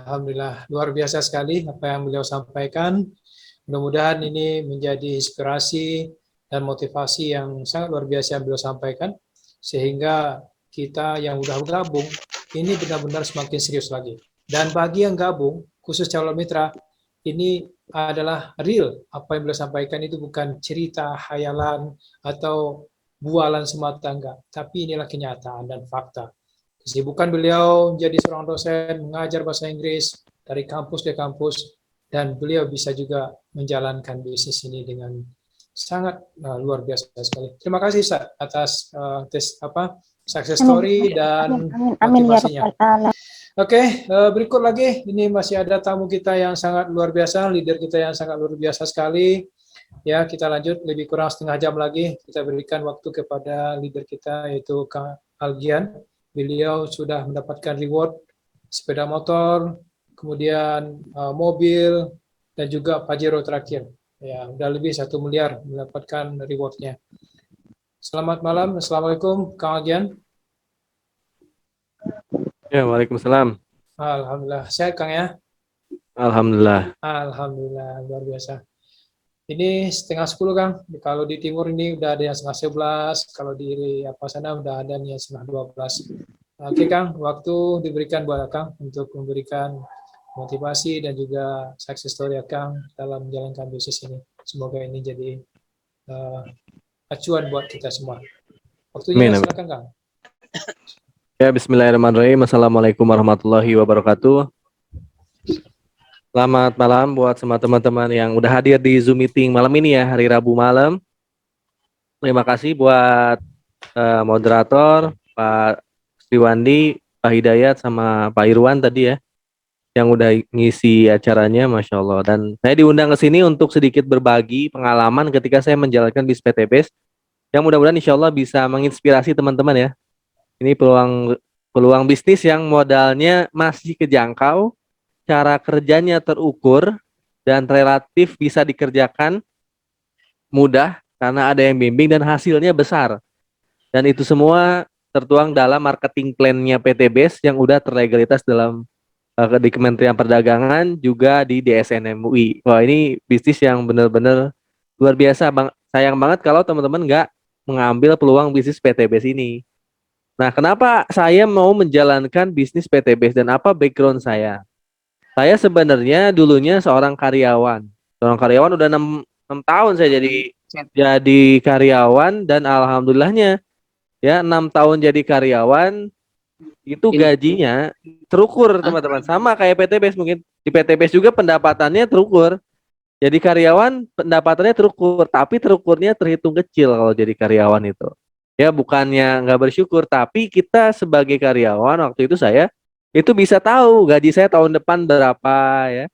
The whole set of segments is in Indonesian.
Alhamdulillah, luar biasa sekali apa yang beliau sampaikan. Mudah-mudahan ini menjadi inspirasi dan motivasi yang sangat luar biasa yang beliau sampaikan, sehingga kita yang udah gabung, ini benar-benar semakin serius lagi. Dan bagi yang gabung, khusus calon mitra, ini adalah real. Apa yang beliau sampaikan itu bukan cerita, hayalan, atau bualan semata, enggak. Tapi inilah kenyataan dan fakta. Kesibukan beliau menjadi seorang dosen, mengajar bahasa Inggris dari kampus ke kampus, dan beliau bisa juga menjalankan bisnis ini dengan sangat luar biasa sekali. Terima kasih Ustaz atas success Amin, story amin, dan amin, amin ya motivasinya. Rabbal Alamin. Oke, berikut lagi. Ini masih ada tamu kita yang sangat luar biasa, leader kita yang sangat luar biasa sekali. Ya, kita lanjut lebih kurang setengah jam lagi. Kita berikan waktu kepada leader kita yaitu Kang Algian. Beliau sudah mendapatkan reward sepeda motor, kemudian mobil, dan juga Pajero terakhir. Ya, udah lebih 1 miliar mendapatkan rewardnya. Selamat malam, Assalamualaikum, Kang Algian. Ya, waalaikumsalam. Alhamdulillah, sehat Kang ya? Alhamdulillah. Alhamdulillah, luar biasa. Ini setengah 10 Kang. Kalau di timur ini udah ada yang setengah 11, kalau di sana udah ada yang setengah 12. Oke Kang, waktu diberikan buat Kang untuk memberikan motivasi dan juga success story Kang dalam menjalankan bisnis ini. Semoga ini jadi acuan buat kita semua. Waktunya Amin. silakan Kang. Ya, bismillahirrahmanirrahim. Assalamualaikum warahmatullahi wabarakatuh. Selamat malam buat semua teman-teman yang udah hadir di Zoom meeting malam ini ya, hari Rabu malam. Terima kasih buat moderator, Pak Sriwandi, Pak Hidayat, sama Pak Irwan tadi ya, yang udah ngisi acaranya, Masya Allah. Dan saya diundang ke sini untuk sedikit berbagi pengalaman ketika saya menjalankan bis PTBS, yang mudah-mudahan insya Allah bisa menginspirasi teman-teman ya. Ini peluang bisnis yang modalnya masih kejangkau, cara kerjanya terukur, dan relatif bisa dikerjakan mudah karena ada yang bimbing dan hasilnya besar. Dan itu semua tertuang dalam marketing plan-nya PTBS yang udah terlegalitas dalam di Kementerian Perdagangan, juga di DSN MUI. Wah, ini bisnis yang benar-benar luar biasa, Bang. Sayang banget kalau teman-teman nggak mengambil peluang bisnis PTBS ini. Nah, kenapa saya mau menjalankan bisnis PTBS dan apa background saya? Saya sebenarnya dulunya seorang karyawan. Seorang karyawan udah 6 tahun saya jadi karyawan, dan alhamdulillahnya ya 6 tahun jadi karyawan itu gajinya terukur teman-teman, sama kayak PTBS. Mungkin di PTBS juga pendapatannya terukur. Jadi karyawan pendapatannya terukur, tapi terukurnya terhitung kecil kalau jadi karyawan itu. Ya bukannya nggak bersyukur, tapi kita sebagai karyawan waktu itu saya itu bisa tahu gaji saya tahun depan berapa ya,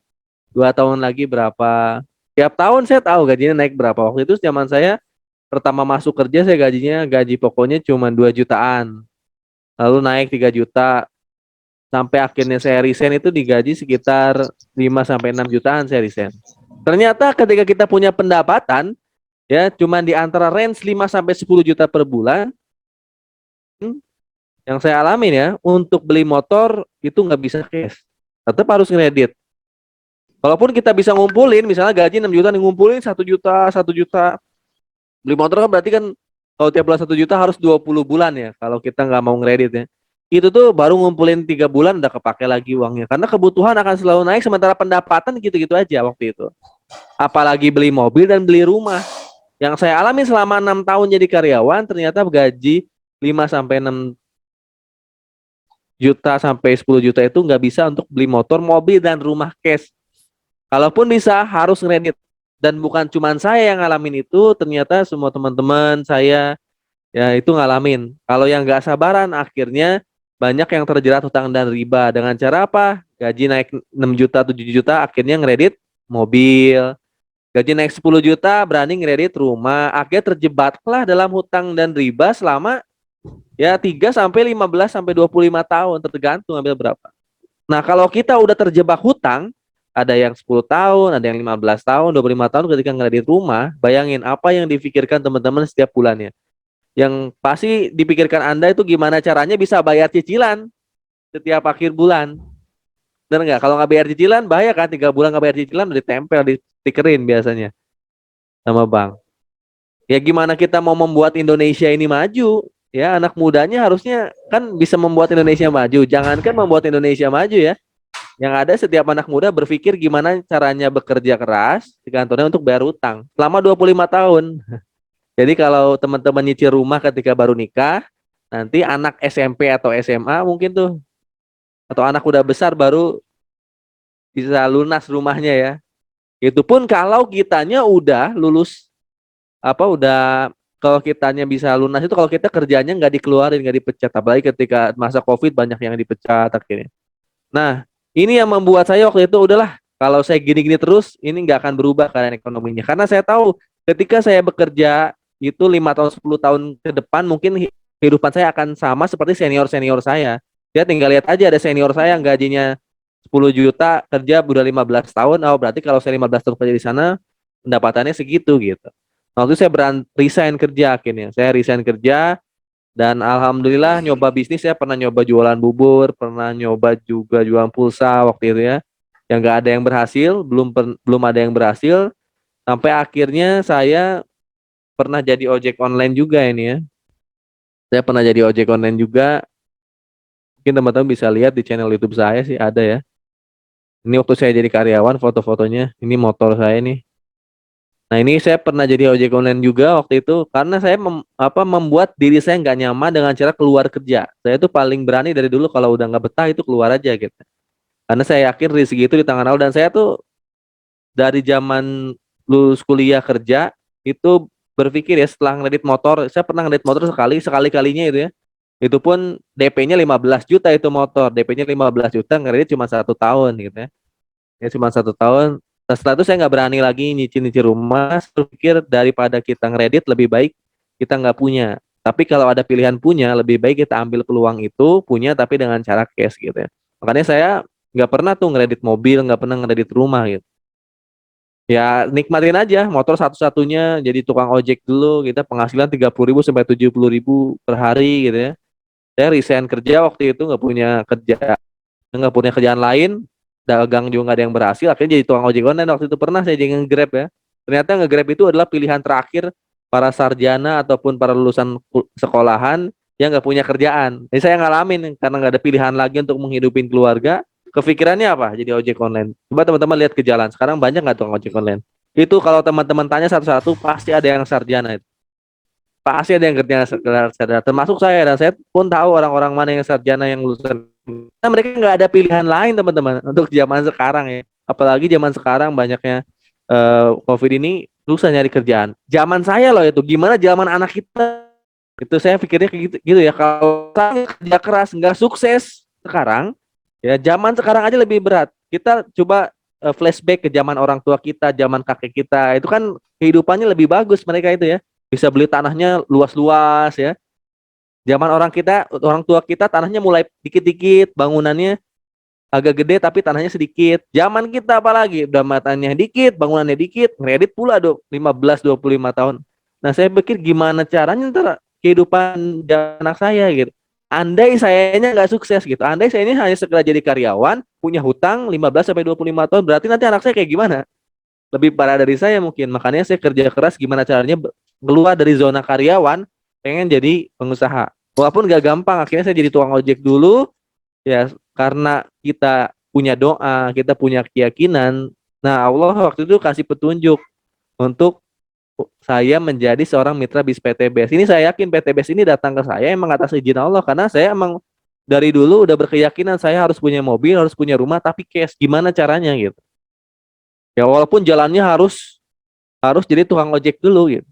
2 tahun lagi berapa. Tiap tahun saya tahu gajinya naik berapa. Waktu itu zaman saya pertama masuk kerja, saya gaji pokoknya cuma 2 jutaan. Lalu naik 3 juta. Sampai akhirnya saya resign itu digaji sekitar 5 sampai 6 jutaan saya resign. Ternyata ketika kita punya pendapatan ya cuma di antara range 5 sampai 10 juta per bulan, yang saya alamin ya, untuk beli motor itu nggak bisa cash, tetap harus kredit. Walaupun kita bisa ngumpulin, misalnya gaji 6 juta, ngumpulin 1 juta, beli motor kan berarti kan kalau tiap bulan 1 juta harus 20 bulan ya, kalau kita nggak mau kredit ya. Itu tuh baru ngumpulin 3 bulan udah kepake lagi uangnya, karena kebutuhan akan selalu naik, sementara pendapatan gitu-gitu aja waktu itu. Apalagi beli mobil dan beli rumah. Yang saya alami selama 6 tahun jadi karyawan, ternyata gaji 5 sampai 6 juta sampai 10 juta itu nggak bisa untuk beli motor, mobil, dan rumah cash. Kalaupun bisa harus kredit. Dan bukan cuma saya yang ngalamin itu, ternyata semua teman-teman saya ya itu ngalamin. Kalau yang nggak sabaran akhirnya banyak yang terjerat hutang dan riba. Dengan cara apa? Gaji naik 6 juta, 7 juta, akhirnya ngredit mobil. Gaji naik 10 juta, berani ngredit rumah. Akhirnya terjebaklah dalam hutang dan riba selama ya 3 sampai 15 sampai 25 tahun, tergantung ambil berapa. Nah, kalau kita udah terjebak hutang, ada yang 10 tahun, ada yang 15 tahun, 25 tahun ketika ngredit rumah, bayangin apa yang dipikirkan teman-teman setiap bulannya. Yang pasti dipikirkan Anda itu gimana caranya bisa bayar cicilan setiap akhir bulan. Bener nggak? Kalau nggak bayar cicilan bahaya kan, 3 bulan nggak bayar cicilan udah ditempel di stikerin biasanya sama bank. Ya gimana kita mau membuat Indonesia ini maju? Ya anak mudanya harusnya kan bisa membuat Indonesia maju. Jangankan membuat Indonesia maju ya. Yang ada setiap anak muda berpikir gimana caranya bekerja keras di kantornya untuk bayar utang selama 25 tahun. Jadi kalau teman-teman nyicil rumah ketika baru nikah, nanti anak SMP atau SMA mungkin tuh, atau anak udah besar baru bisa lunas rumahnya ya. Itu pun kalau kitanya udah lulus, udah, kalau kitanya bisa lunas itu kalau kita kerjanya nggak dikeluarin, nggak dipecat. Apalagi ketika masa COVID banyak yang dipecat akhirnya. Nah, ini yang membuat saya waktu itu udahlah, kalau saya gini-gini terus, ini nggak akan berubah keadaan ekonominya. Karena saya tahu ketika saya bekerja itu 5 tahun, 10 tahun ke depan, mungkin kehidupan saya akan sama seperti senior-senior saya. Ya tinggal lihat aja, ada senior saya yang gajinya 10 juta, kerja udah 15 tahun, oh berarti kalau saya 15 tahun kerja di sana, pendapatannya segitu gitu. Nah, waktu itu saya resign kerja akhirnya. Saya resign kerja, dan alhamdulillah nyoba bisnis, saya pernah nyoba jualan bubur, pernah nyoba juga jualan pulsa waktu itu ya. Yang nggak ada yang berhasil, belum ada yang berhasil. Sampai akhirnya saya pernah jadi ojek online juga ini ya. Saya pernah jadi ojek online juga. Mungkin teman-teman bisa lihat di channel YouTube saya sih ada ya. Ini waktu saya jadi karyawan, foto-fotonya. Ini motor saya nih. Nah ini saya pernah jadi ojek online juga waktu itu karena saya membuat diri saya nggak nyaman dengan cara keluar kerja. Saya tuh paling berani dari dulu kalau udah nggak betah itu keluar aja gitu. Karena saya yakin rezeki itu di tangan Allah, dan saya tuh dari zaman lulus kuliah kerja itu berpikir ya, setelah ngedit motor, saya pernah ngedit motor sekali-kalinya itu ya. Itu pun DP-nya 15 juta itu motor, DP-nya 15 juta, ngedit cuma 1 tahun gitu ya. Ya cuma 1 tahun. Nah, setelah itu saya nggak berani lagi nyicil rumah. Saya berpikir daripada kita ngeredit, lebih baik kita nggak punya. Tapi kalau ada pilihan punya, lebih baik kita ambil peluang itu punya tapi dengan cara cash gitu ya. Makanya saya nggak pernah tuh ngeredit mobil, nggak pernah ngeredit rumah gitu. Ya nikmatin aja motor satu-satunya, jadi tukang ojek dulu, kita penghasilan 30.000 sampai 70.000 per hari gitu ya. Saya resign kerja waktu itu, nggak punya kerjaan lain, dagang juga nggak ada yang berhasil, akhirnya jadi tukang ojek online. Waktu itu pernah saya jadi nge-Grab ya. Ternyata nge-Grab itu adalah pilihan terakhir para sarjana ataupun para lulusan sekolahan yang nggak punya kerjaan. Jadi saya ngalamin karena nggak ada pilihan lagi untuk menghidupin keluarga. Kepikirannya apa? Jadi ojek online. Coba teman-teman lihat ke jalan. Sekarang banyak nggak tukang ojek online? Itu kalau teman-teman tanya satu-satu pasti ada yang sarjana itu. Pasti ada yang kerja sarjana. Termasuk saya, dan saya pun tahu orang-orang mana yang sarjana yang lulusan. Nah, mereka nggak ada pilihan lain teman-teman untuk zaman sekarang ya. Apalagi zaman sekarang banyaknya COVID ini, susah nyari kerjaan. Zaman saya loh itu, gimana zaman anak kita? Itu saya pikirnya kayak gitu ya. Kalau kerja keras nggak sukses sekarang, ya zaman sekarang aja lebih berat. Kita coba flashback ke zaman orang tua kita, zaman kakek kita. Itu kan kehidupannya lebih bagus mereka itu ya. Bisa beli tanahnya luas-luas ya. Zaman orang tua kita tanahnya mulai dikit-dikit, bangunannya agak gede tapi tanahnya sedikit. Zaman kita apalagi udah matanya dikit, bangunannya dikit, ngeredit pula 15-25 tahun. Nah, saya pikir gimana caranya ntar kehidupan anak saya gitu. Andai sayanya nggak sukses gitu. Andai saya ini hanya sekedar jadi karyawan, punya hutang 15-25 tahun, berarti nanti anak saya kayak gimana? Lebih parah dari saya mungkin. Makanya saya kerja keras gimana caranya keluar dari zona karyawan, pengen jadi pengusaha. Walaupun gak gampang, akhirnya saya jadi tukang ojek dulu. Ya, karena kita punya doa, kita punya keyakinan. Nah, Allah waktu itu kasih petunjuk untuk saya menjadi seorang mitra bis PTBS. Ini saya yakin PTBS ini datang ke saya emang atas izin Allah, karena saya emang dari dulu udah berkeyakinan saya harus punya mobil, harus punya rumah, tapi cash. Gimana caranya gitu. Ya walaupun jalannya harus jadi tukang ojek dulu gitu.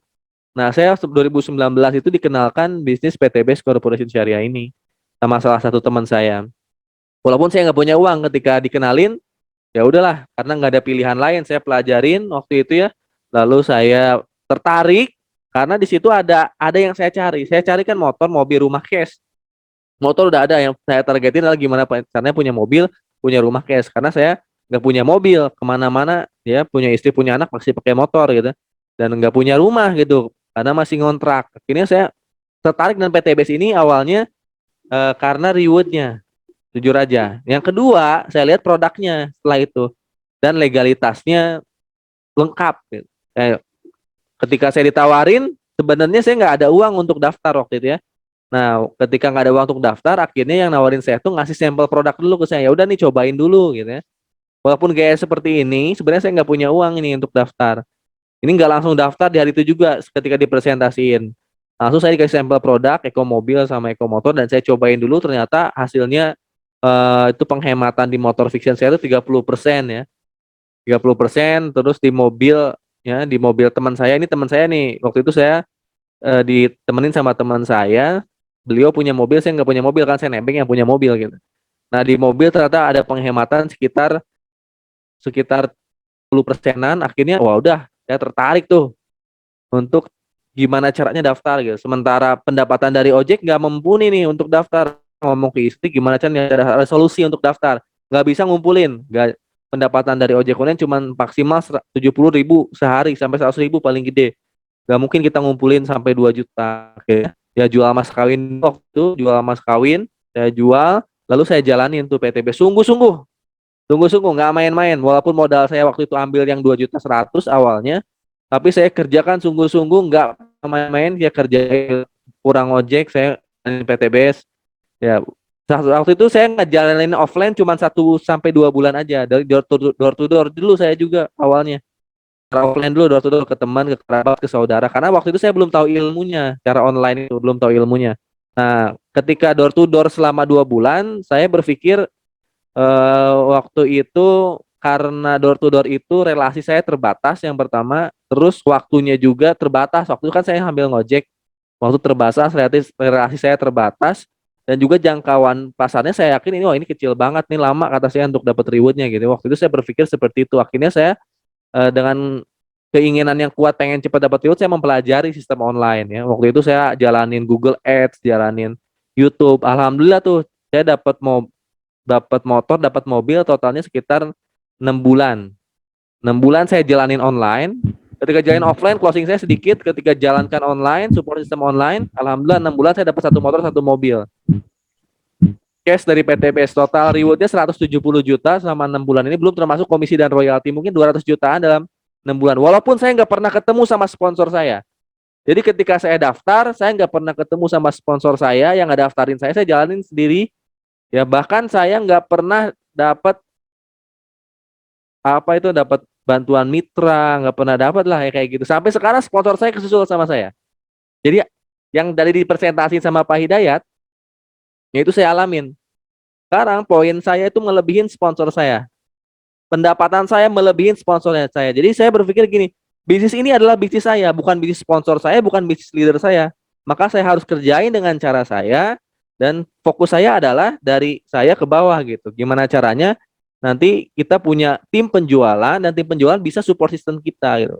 Nah, saya 2019 itu dikenalkan bisnis PTBS Corporation Syariah ini sama salah satu teman saya. Walaupun saya nggak punya uang ketika dikenalin, ya udahlah, karena nggak ada pilihan lain, saya pelajarin waktu itu ya. Lalu saya tertarik karena di situ ada yang saya cari. Saya cari kan motor, mobil, rumah, cash. Motor udah ada, yang saya targetin adalah gimana caranya punya mobil, punya rumah, cash. Karena saya nggak punya mobil, kemana-mana ya, punya istri, punya anak masih pakai motor gitu, dan nggak punya rumah gitu karena masih ngontrak. Akhirnya saya tertarik dengan PTBS ini awalnya karena rewardnya. jujur aja. Yang kedua, saya lihat produknya setelah itu dan legalitasnya lengkap. Gitu. Ketika saya ditawarin, sebenarnya saya nggak ada uang untuk daftar waktu itu ya. Nah, ketika nggak ada uang untuk daftar, akhirnya yang nawarin saya tuh ngasih sampel produk dulu ke saya. Ya udah nih cobain dulu gitu ya. Walaupun gaya seperti ini, sebenarnya saya nggak punya uang ini untuk daftar. Ini nggak langsung daftar di hari itu juga ketika dipresentasiin. Langsung saya dikasih sampel produk Eco Mobil sama Eco Motor dan saya cobain dulu ternyata hasilnya itu penghematan di motor fiction saya itu 30% ya. 30% terus di mobil ya di mobil teman saya ini teman saya nih waktu itu saya ditemenin sama teman saya beliau punya mobil saya nggak punya mobil kan saya nebeng yang punya mobil gitu. Nah di mobil ternyata ada penghematan sekitar sekitar 10%-an akhirnya wah udah saya tertarik tuh untuk gimana caranya daftar gitu. Sementara pendapatan dari ojek nggak mumpuni nih untuk daftar. Ngomong ke istri gimana caranya ada solusi untuk daftar. Nggak bisa ngumpulin. Nggak, pendapatan dari ojek online cuma maksimal 70.000 sehari sampai 100.000 paling gede. Nggak mungkin kita ngumpulin sampai 2 juta. Oke. Ya jual mas kawin waktu jual mas kawin saya jual lalu saya jalanin tuh PTB sungguh-sungguh sungguh-sungguh nggak main-main walaupun modal saya waktu itu ambil yang 2,1 juta awalnya tapi saya kerjakan sungguh-sungguh nggak main-main ya kerja kurang ojek saya PTBS ya waktu itu saya ngejalanin offline cuma 1 sampai 2 bulan aja dari door to door dulu saya juga awalnya offline dulu door to door ke teman ke kerabat ke saudara karena waktu itu saya belum tahu ilmunya cara online itu belum tahu ilmunya. Nah ketika door to door selama 2 bulan saya berpikir waktu itu karena door to door itu relasi saya terbatas yang pertama, terus waktunya juga terbatas. Waktu itu kan saya ambil ngojek, waktu terbatas, relasi saya terbatas, dan juga jangkauan pasarnya saya yakin ini, oh ini kecil banget nih lama kata saya untuk dapat rewardnya gitu. Waktu itu saya berpikir seperti itu. Akhirnya saya dengan keinginan yang kuat pengen cepat dapat reward, saya mempelajari sistem online ya. Waktu itu saya jalanin Google Ads, jalanin YouTube. Alhamdulillah tuh saya dapat motor, dapat mobil totalnya sekitar 6 bulan. 6 bulan saya jalanin online. Ketika jalanin offline, closing saya sedikit. Ketika jalankan online, support sistem online, alhamdulillah 6 bulan saya dapat 1 motor, 1 mobil. Cash dari PTBS total rewardnya 170 juta selama 6 bulan ini belum termasuk komisi dan royalti mungkin 200 jutaan dalam 6 bulan. Walaupun saya nggak pernah ketemu sama sponsor saya. Jadi ketika saya daftar, saya nggak pernah ketemu sama sponsor saya yang nggak daftarin saya jalanin sendiri. Ya bahkan saya nggak pernah dapat apa itu dapat bantuan mitra, nggak pernah dapat lah ya kayak gitu. Sampai sekarang sponsor saya kesusul sama saya. Jadi yang dari dipresentasi sama Pak Hidayat, ya itu saya alamin. Sekarang poin saya itu melebihin sponsor saya. Pendapatan saya melebihin sponsornya saya. Jadi saya berpikir gini, bisnis ini adalah bisnis saya, bukan bisnis sponsor saya, bukan bisnis leader saya. Maka saya harus kerjain dengan cara saya dan fokus saya adalah dari saya ke bawah gitu. Gimana caranya nanti kita punya tim penjualan dan tim penjualan bisa support system kita gitu.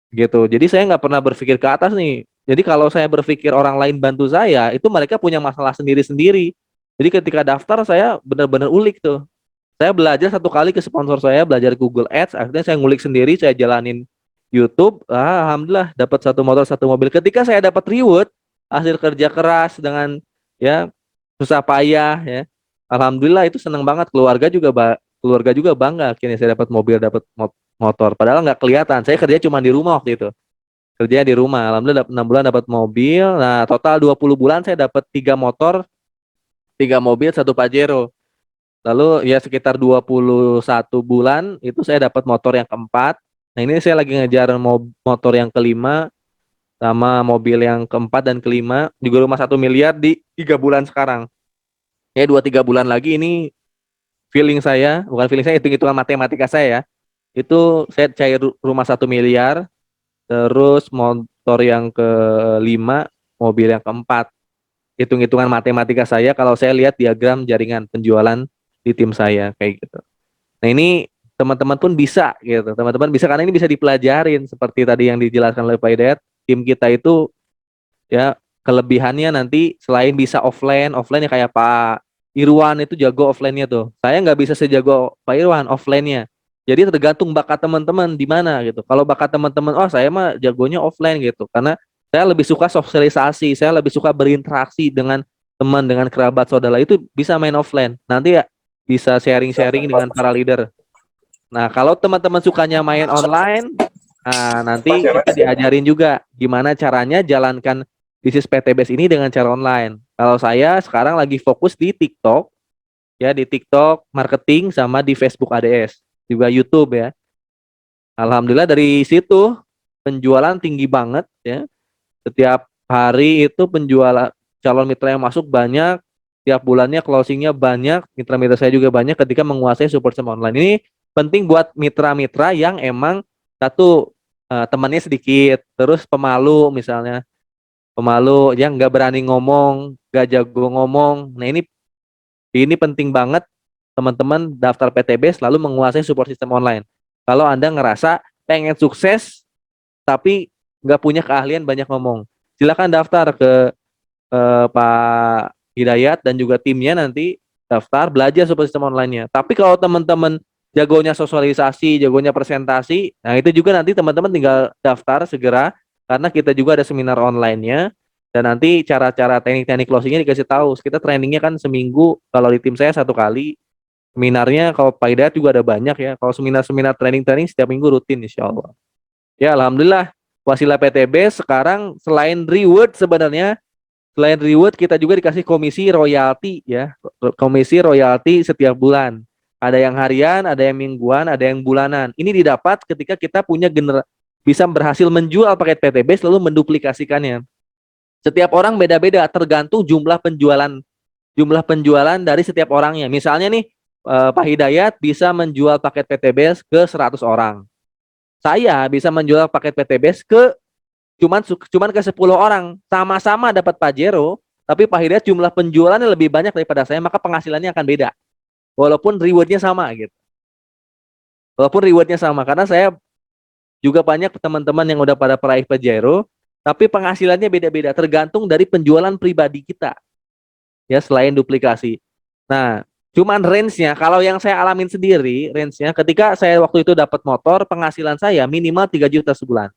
Gitu. Jadi saya nggak pernah berpikir ke atas nih. Jadi kalau saya berpikir orang lain bantu saya, itu mereka punya masalah sendiri-sendiri. Jadi ketika daftar saya benar-benar ulik tuh. Saya belajar 1 kali ke sponsor saya, belajar Google Ads, akhirnya saya ngulik sendiri, saya jalanin YouTube, alhamdulillah dapat 1 motor, 1 mobil. Ketika saya dapat reward, hasil kerja keras dengan ya susah payah ya. Alhamdulillah itu senang banget, keluarga juga bangga akhirnya saya dapat mobil, dapat motor. Padahal nggak kelihatan, saya kerja cuma di rumah waktu itu. Kerja di rumah, alhamdulillah 6 bulan dapat mobil. Nah, total 20 bulan saya dapat 3 motor, 3 mobil, 1 Pajero. Lalu ya sekitar 21 bulan itu saya dapat motor yang keempat. Nah ini saya lagi ngejar motor yang kelima sama mobil yang keempat dan kelima juga rumah 1 miliar di 3 bulan sekarang. Ya 2-3 bulan lagi ini feeling saya, bukan feeling saya, hitung-hitungan matematika saya ya. Itu saya cair rumah 1 miliar, terus motor yang kelima, mobil yang keempat. Hitung-hitungan matematika saya kalau saya lihat diagram jaringan penjualan di tim saya kayak gitu. Nah ini teman-teman pun bisa gitu. Teman-teman bisa karena ini bisa dipelajarin seperti tadi yang dijelaskan oleh Pak Hidayat. Tim kita itu ya kelebihannya nanti selain bisa offline ya kayak Pak Irwan itu jago offline-nya tuh. Saya nggak bisa sejago Pak Irwan offline-nya. Jadi tergantung bakat teman-teman di mana gitu. Kalau bakat teman-teman, oh saya mah jagonya offline gitu. Karena saya lebih suka sosialisasi, saya lebih suka berinteraksi dengan teman, dengan kerabat, saudara itu bisa main offline. Nanti ya bisa sharing-sharing dengan para leader. Nah, kalau teman-teman sukanya main online, nah nanti kita diajarin juga gimana caranya jalankan bisnis PTBS ini dengan cara online. Kalau saya sekarang lagi fokus di TikTok, ya di TikTok marketing sama di Facebook ADS, juga YouTube ya. Alhamdulillah dari situ penjualan tinggi banget ya. Setiap hari itu penjualan calon mitra yang masuk banyak, tiap bulannya closingnya banyak, mitra-mitra saya juga banyak ketika menguasai support system online. Ini penting buat mitra-mitra yang emang satu temannya sedikit, terus pemalu misalnya, pemalu yang nggak berani ngomong, nggak jago ngomong. Nah ini penting banget teman-teman daftar PTB selalu menguasai support system online. Kalau Anda ngerasa pengen sukses tapi nggak punya keahlian banyak ngomong, silakan daftar ke Pak Hidayat dan juga timnya, nanti daftar belajar support system online-nya. Tapi kalau teman-teman jagonya sosialisasi, jagonya presentasi, nah itu juga nanti teman-teman tinggal daftar segera, karena kita juga ada seminar online-nya, dan nanti cara-cara teknik-teknik closing-nya dikasih tahu. Kita trainingnya kan seminggu, kalau di tim saya 1 kali, seminarnya kalau Pak Hidayat juga ada banyak ya. Kalau seminar-seminar training-training setiap minggu rutin insya Allah. Ya alhamdulillah, Wasilah PTB sekarang selain reward kita juga dikasih komisi royalti ya, komisi royalti setiap bulan. Ada yang harian, ada yang mingguan, ada yang bulanan. Ini didapat ketika kita punya bisa berhasil menjual paket PTB lalu menduplikasikannya. Setiap orang beda-beda, tergantung jumlah penjualan dari setiap orangnya. Misalnya nih Pak Hidayat bisa menjual paket PTB ke 100 orang. Saya bisa menjual paket PTB cuman ke 10 orang, sama-sama dapat Pajero, tapi Pak Hidayat jumlah penjualannya lebih banyak daripada saya, maka penghasilannya akan beda. Walaupun rewardnya sama gitu. Walaupun rewardnya sama, karena saya juga banyak teman-teman yang udah pada peraih Pajero, tapi penghasilannya beda-beda, tergantung dari penjualan pribadi kita. Ya, selain duplikasi. Nah, cuman range-nya, kalau yang saya alamin sendiri, range-nya ketika saya waktu itu dapat motor, penghasilan saya minimal 3 juta sebulan.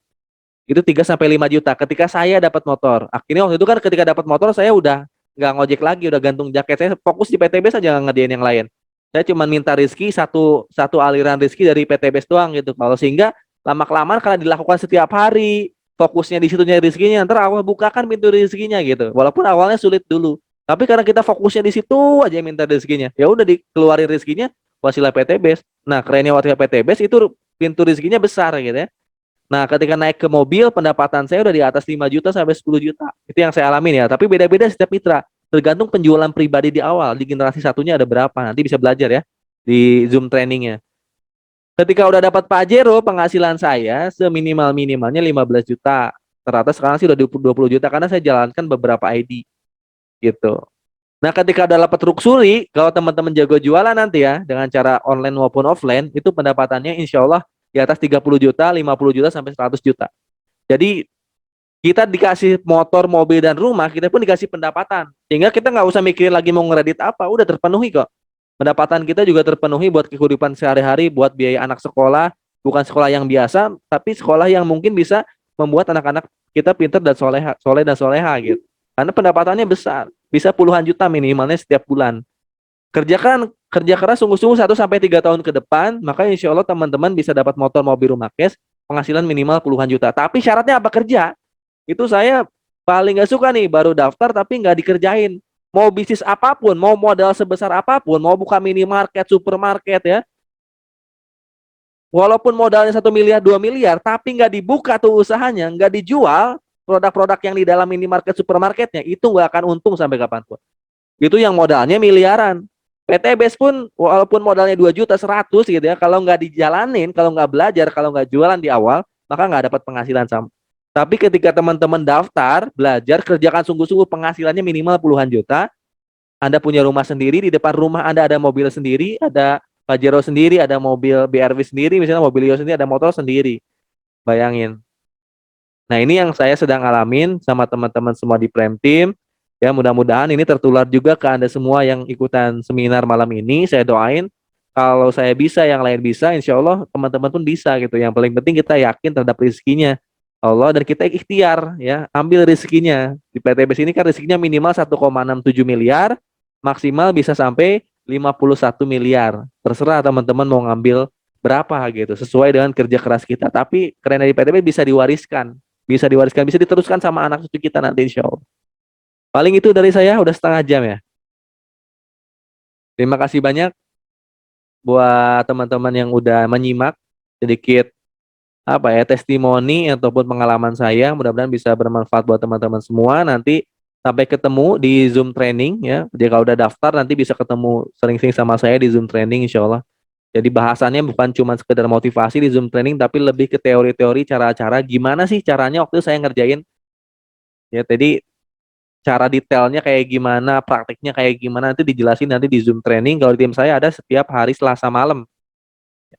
Itu 3 sampai 5 juta ketika saya dapat motor. Akhirnya waktu itu kan ketika dapat motor saya udah nggak ngojek lagi, udah gantung jaket, saya fokus di PTB saja, nggak ngerjain yang lain. Saya cuma minta rezeki satu satu aliran rezeki dari PTB doang gitu. Kalau sehingga lama-kelamaan karena dilakukan setiap hari, fokusnya di situ nyari rezekinya, ntar Allah bukakan pintu rezekinya gitu. Walaupun awalnya sulit dulu, tapi karena kita fokusnya di situ aja minta rezekinya, ya udah dikeluarin rezekinya Wasilah PTB. Nah kerennya Wasilah PTB itu pintu rezekinya besar gitu ya. Nah, ketika naik ke mobil, pendapatan saya udah di atas 5 juta sampai 10 juta. Itu yang saya alamin ya. Tapi beda-beda setiap mitra. Tergantung penjualan pribadi di awal. Di generasi satunya ada berapa. Nanti bisa belajar ya di Zoom trainingnya. Ketika udah dapat Pajero, penghasilan saya seminimal-minimalnya 15 juta. Ternyata sekarang sih udah 20 juta karena saya jalankan beberapa ID gitu. Nah, ketika udah dapat Ruksuri, kalau teman-teman jago jualan nanti ya, dengan cara online maupun offline, itu pendapatannya insya Allah di atas 30 juta, 50 juta, sampai 100 juta. Jadi kita dikasih motor, mobil, dan rumah, kita pun dikasih pendapatan. Sehingga kita nggak usah mikirin lagi mau ngeredit apa, udah terpenuhi kok. Pendapatan kita juga terpenuhi buat kehidupan sehari-hari, buat biaya anak sekolah, bukan sekolah yang biasa, tapi sekolah yang mungkin bisa membuat anak-anak kita pintar dan soleh dan soleha gitu. Karena pendapatannya besar, bisa puluhan juta minimalnya setiap bulan. Kerja keras sungguh-sungguh 1 sampai 3 tahun ke depan, maka insya Allah teman-teman bisa dapat motor, mobil, rumah cash, penghasilan minimal puluhan juta. Tapi syaratnya apa? Kerja. Itu saya paling nggak suka nih, baru daftar tapi nggak dikerjain. Mau bisnis apapun, mau modal sebesar apapun, mau buka minimarket, supermarket ya, walaupun modalnya 1 miliar, 2 miliar, tapi nggak dibuka tuh usahanya, nggak dijual produk-produk yang di dalam minimarket, supermarketnya, itu nggak akan untung sampai kapanpun. Itu yang modalnya miliaran. PTBS pun walaupun modalnya 2 juta 100 gitu ya, kalau nggak dijalanin, kalau nggak belajar, kalau nggak jualan di awal, maka nggak dapat penghasilan sama. Tapi ketika teman-teman daftar, belajar, kerjakan sungguh-sungguh, penghasilannya minimal puluhan juta. Anda punya rumah sendiri, di depan rumah Anda ada mobil sendiri, ada Pajero sendiri, ada mobil BRV sendiri, misalnya mobil Leo sendiri, ada motor sendiri. Bayangin. Nah ini yang saya sedang alamin sama teman-teman semua di Prime Team. Ya mudah-mudahan ini tertular juga ke Anda semua yang ikutan seminar malam ini. Saya doain kalau saya bisa, yang lain bisa, insya Allah teman-teman pun bisa gitu. Yang paling penting kita yakin terhadap rezekinya. Allah, dan kita ikhtiar ya, ambil rezekinya. Di PTBS ini kan rezekinya minimal 1,67 miliar, maksimal bisa sampai 51 miliar. Terserah teman-teman mau ngambil berapa gitu, sesuai dengan kerja keras kita. Tapi keren dari PTBS bisa diwariskan, bisa diteruskan sama anak cucu kita nanti insya Allah. Paling itu dari saya, udah setengah jam ya. Terima kasih banyak buat teman-teman yang udah menyimak sedikit apa ya, testimoni ataupun pengalaman saya. Mudah-mudahan bisa bermanfaat buat teman-teman semua. Nanti sampai ketemu di Zoom training ya. Jadi kalau udah daftar nanti bisa ketemu sering-sering sama saya di Zoom training insya Allah. Jadi bahasannya bukan cuma sekedar motivasi di Zoom training, tapi lebih ke teori-teori, cara-cara gimana sih caranya waktu itu saya ngerjain ya. Jadi cara detailnya kayak gimana, prakteknya kayak gimana nanti dijelasin nanti di Zoom training. Kalau di tim saya ada setiap hari Selasa malam.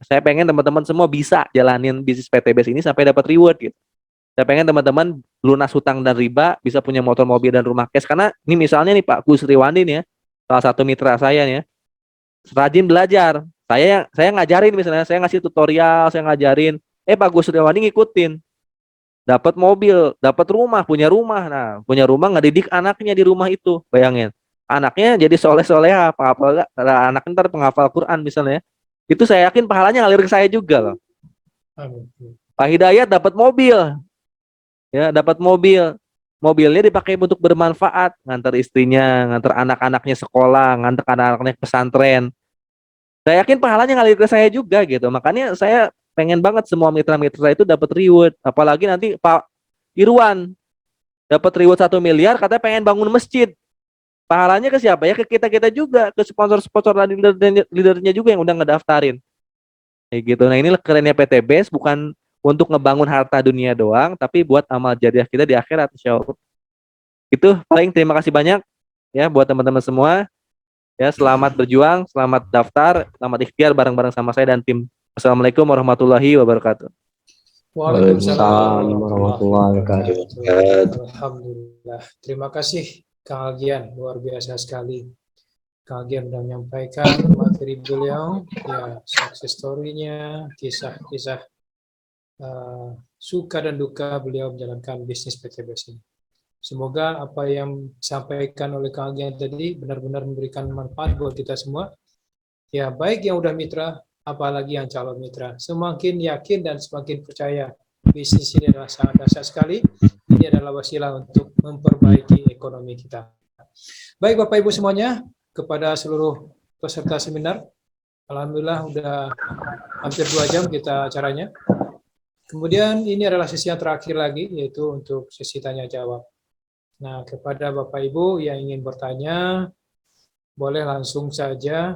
Saya pengen teman-teman semua bisa jalanin bisnis PTBS ini sampai dapat reward gitu. Saya pengen teman-teman lunas hutang dan riba, bisa punya motor, mobil, dan rumah cash. Karena ini misalnya nih Pak Kusriwandi nih ya, salah satu mitra saya nih ya, rajin belajar. Saya ngajarin misalnya, saya ngasih tutorial, saya ngajarin, Pak Kusriwandi ngikutin. Dapat mobil, dapat rumah, punya rumah. Nah, punya rumah ngedidik anaknya di rumah itu. Bayangin. Anaknya jadi soleh-soleh apa-apa, anaknya ntar penghafal Quran misalnya. Itu saya yakin pahalanya ngalir ke saya juga loh. Pak Hidayat dapat mobil, ya dapat mobil. Mobilnya dipakai untuk bermanfaat, ngantar istrinya, ngantar anak-anaknya sekolah, ngantar anak-anaknya ke pesantren. Saya yakin pahalanya ngalir ke saya juga gitu. Makanya saya pengen banget semua mitra-mitra itu dapat reward. Apalagi nanti Pak Irwan dapat reward 1 miliar, katanya pengen bangun masjid. Pahalanya ke siapa ya? Ke kita-kita juga, ke sponsor-sponsor dan leadernya juga yang udah ngedaftarin. Kayak gitu. Nah, inilah kerennya PTBS, bukan untuk ngebangun harta dunia doang, tapi buat amal jariah kita di akhirat insya Allah. Itu paling, terima kasih banyak ya buat teman-teman semua. Ya, selamat berjuang, selamat daftar, selamat ikhtiar bareng-bareng sama saya dan tim. Assalamualaikum warahmatullahi wabarakatuh. Waalaikumsalam warahmatullahi wabarakatuh. Alhamdulillah. Terima kasih Kang Agian, luar biasa sekali. Kang Agian sudah menyampaikan materi beliau, ya success story-nya, kisah-kisah suka dan duka beliau menjalankan bisnis PTBS ini. Semoga apa yang disampaikan oleh Kang Agian tadi benar-benar memberikan manfaat buat kita semua. Ya, baik yang udah mitra, apalagi yang calon mitra. Semakin yakin dan semakin percaya bisnis ini adalah sangat dahsyat sekali. Ini adalah wasilah untuk memperbaiki ekonomi kita. Baik Bapak Ibu semuanya, kepada seluruh peserta seminar, alhamdulillah udah hampir 2 jam kita acaranya. Kemudian ini adalah sesi yang terakhir lagi, yaitu untuk sesi tanya jawab. Nah, kepada Bapak Ibu yang ingin bertanya, boleh langsung saja,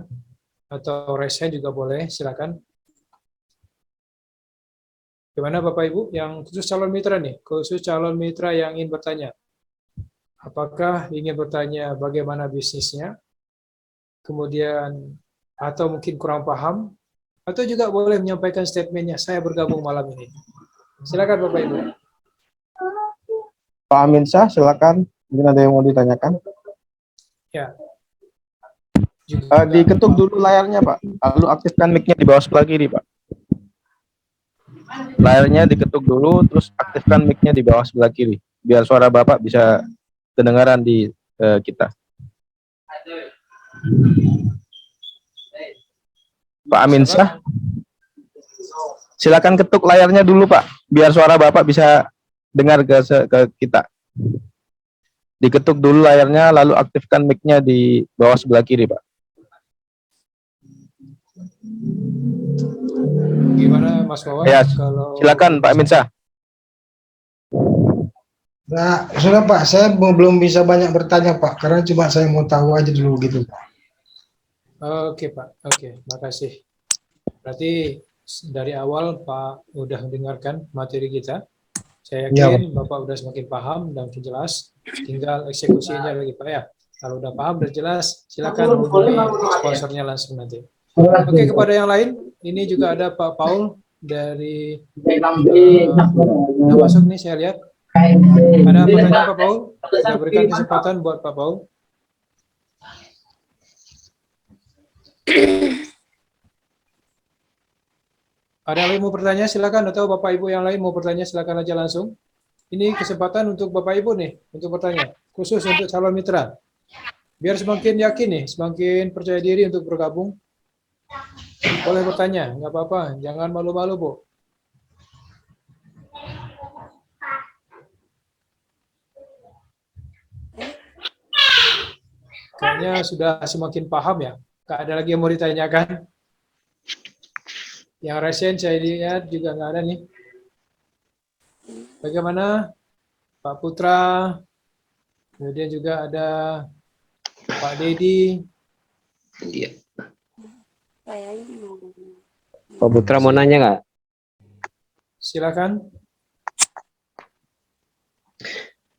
atau raise hand juga boleh, silakan. Gimana Bapak Ibu yang khusus calon mitra nih, khusus calon mitra yang ingin bertanya. Apakah ingin bertanya bagaimana bisnisnya, kemudian atau mungkin kurang paham, atau juga boleh menyampaikan statementnya, saya bergabung malam ini. Silakan Bapak Ibu. Pak Amin Syah, silakan. Mungkin ada yang mau ditanyakan. Ya. Diketuk dulu layarnya Pak, lalu aktifkan mic-nya di bawah sebelah kiri Pak. Layarnya diketuk dulu, terus aktifkan mic-nya di bawah sebelah kiri, biar suara Bapak bisa kedengaran di kita. Pak Amin Syah, silakan ketuk layarnya dulu Pak, biar suara Bapak bisa dengar ke kita. Diketuk dulu layarnya, lalu aktifkan mic-nya di bawah sebelah kiri Pak. Gimana Mas Wawan? Ya, kalau silakan Pak Amin Syah. Nah, sudah Pak, saya belum bisa banyak bertanya Pak, karena cuma saya mau tahu aja dulu gitu Pak. Oke Pak, oke, makasih. Berarti dari awal Pak udah mendengarkan materi kita. Saya yakin Bapak udah semakin paham dan jelas. Tinggal eksekusinya lagi Pak ya. Kalau udah paham, udah jelas, silakan hubungi sponsornya langsung nanti. Oke, kepada yang lain, ini juga ada Pak Paul dari yang masuk nih, saya lihat. Ada pertanyaan Pak Paul? Saya berikan kesempatan buat Pak Paul. Ada yang lain mau bertanya silakan, atau Bapak Ibu yang lain mau bertanya silakan aja langsung. Ini kesempatan untuk Bapak Ibu nih untuk bertanya, khusus untuk calon mitra. Biar semakin yakin nih, semakin percaya diri untuk bergabung. Boleh bertanya, nggak apa-apa, jangan malu-malu, Bu. Kayaknya sudah semakin paham ya. Nggak ada lagi yang mau ditanyakan. Yang resen saya lihat juga nggak ada nih. Bagaimana Pak Putra, kemudian juga ada Pak Dedi. Iya. Pak Putra mau nanya nggak? Silakan.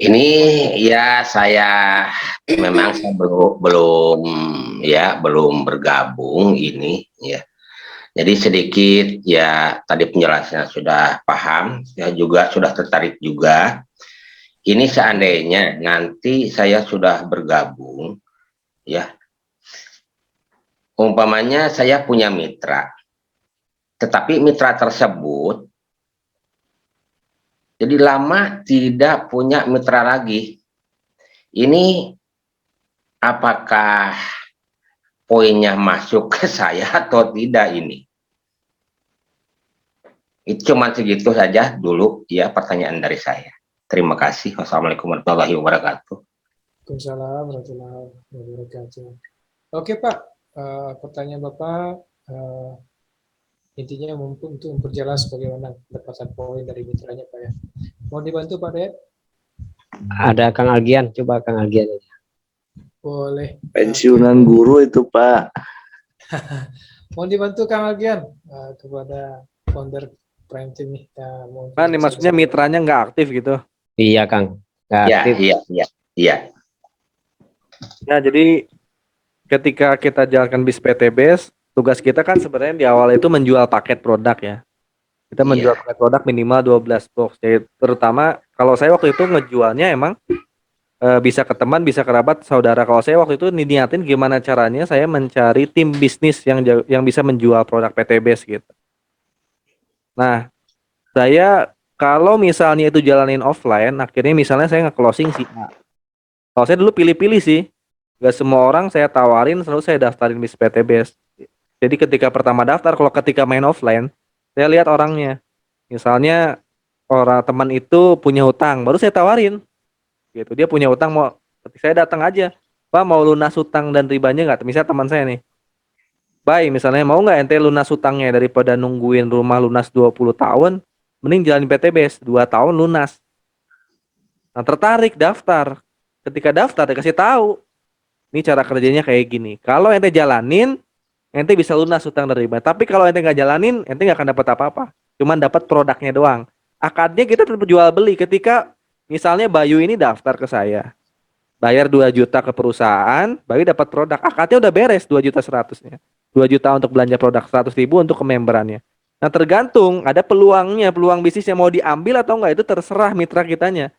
Ini ya saya memang saya belum bergabung ini ya. Jadi sedikit ya tadi penjelasannya sudah paham, saya juga sudah tertarik juga. Ini seandainya nanti saya sudah bergabung ya. Umpamanya saya punya mitra. Tetapi mitra tersebut jadi lama tidak punya mitra lagi. Ini apakah poinnya masuk ke saya atau tidak ini? Itu cuma segitu saja dulu ya pertanyaan dari saya. Terima kasih. Wassalamualaikum warahmatullahi wabarakatuh. Waalaikumsalam warahmatullahi wabarakatuh. Oke Pak, pertanyaan Bapak intinya untuk memperjelas bagaimana pendapatan poin dari mitranya Pak ya. Mohon dibantu Pak Ded. Ada Kang Agian, coba Kang Agian. Boleh. Pensiunan guru itu Pak. Mohon dibantu Kang Agian kepada founder Prime Team nih. Nah, ini maksudnya mitranya nggak aktif gitu. Iya Kang. Nggak Ya, aktif. iya. Nah, jadi ketika kita jalankan bis PTBS, tugas kita kan sebenarnya di awal itu menjual paket produk ya. Kita menjual paket produk minimal 12 box. Jadi terutama kalau saya waktu itu ngejualnya emang bisa ke teman, bisa kerabat, saudara. Kalau saya waktu itu niatin gimana caranya saya mencari tim bisnis yang bisa menjual produk PTBS gitu. Nah, saya kalau misalnya itu jalanin offline, akhirnya misalnya saya nge-closing si A. Kalau saya dulu pilih-pilih sih. Gak semua orang saya tawarin, selalu saya daftarin bis PTBS. Jadi ketika pertama daftar, kalau ketika main offline, saya lihat orangnya. Misalnya orang teman itu punya hutang, baru saya tawarin. Gitu. Dia punya hutang, saya datang aja. Pak mau lunas hutang dan ribanya nggak? Misalnya teman saya nih. Baik, misalnya mau nggak ente lunas hutangnya daripada nungguin rumah lunas 20 tahun, mending jalanin PTBS 2 tahun lunas. Nah, tertarik daftar. Ketika daftar dikasih tahu, ini cara kerjanya kayak gini. Kalau ente jalanin, ente bisa lunas hutang dan riba. Tapi kalau ente nggak jalanin, ente nggak akan dapat apa-apa. Cuman dapat produknya doang. Akadnya kita tetap jual beli. Ketika misalnya Bayu ini daftar ke saya, bayar 2 juta ke perusahaan, Bayu dapat produk. Akadnya udah beres 2 juta 100-nya. 2 juta untuk belanja produk, 100.000 untuk kememberannya. Nah tergantung, ada peluangnya, peluang bisnis yang mau diambil atau enggak, itu terserah mitra kitanya.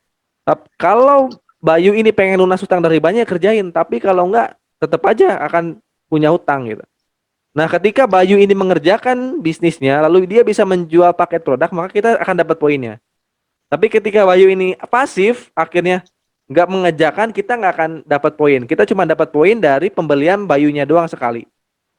Kalau Bayu ini pengen lunas hutang dan ribanya, kerjain. Tapi kalau enggak, tetap aja akan punya hutang gitu. Nah ketika Bayu ini mengerjakan bisnisnya, lalu dia bisa menjual paket produk, maka kita akan dapat poinnya. Tapi ketika Bayu ini pasif, akhirnya nggak mengerjakan, kita nggak akan dapat poin. Kita cuma dapat poin dari pembelian Bayunya doang sekali.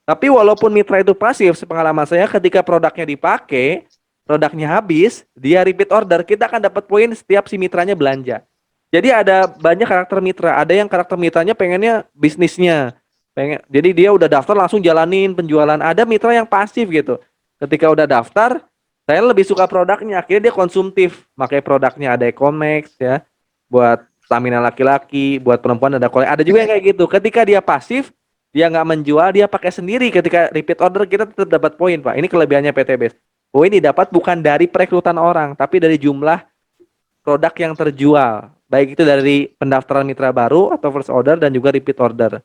Tapi walaupun mitra itu pasif, sepengalaman saya ketika produknya dipakai, produknya habis, dia repeat order, kita akan dapat poin setiap si mitranya belanja. Jadi ada banyak karakter mitra. Ada yang karakter mitranya pengennya bisnisnya. Jadi dia udah daftar langsung jalanin penjualan. Ada mitra yang pasif gitu. Ketika udah daftar, saya lebih suka produknya. Akhirnya dia konsumtif. Pakai produknya ada Ecomax ya. Buat stamina laki-laki, buat perempuan ada kolek. Ada juga yang kayak gitu. Ketika dia pasif, dia nggak menjual, dia pakai sendiri. Ketika repeat order kita tetap dapat poin, Pak. Ini kelebihannya PTBS. Poin didapat bukan dari perekrutan orang, tapi dari jumlah produk yang terjual. Baik itu dari pendaftaran mitra baru atau first order dan juga repeat order.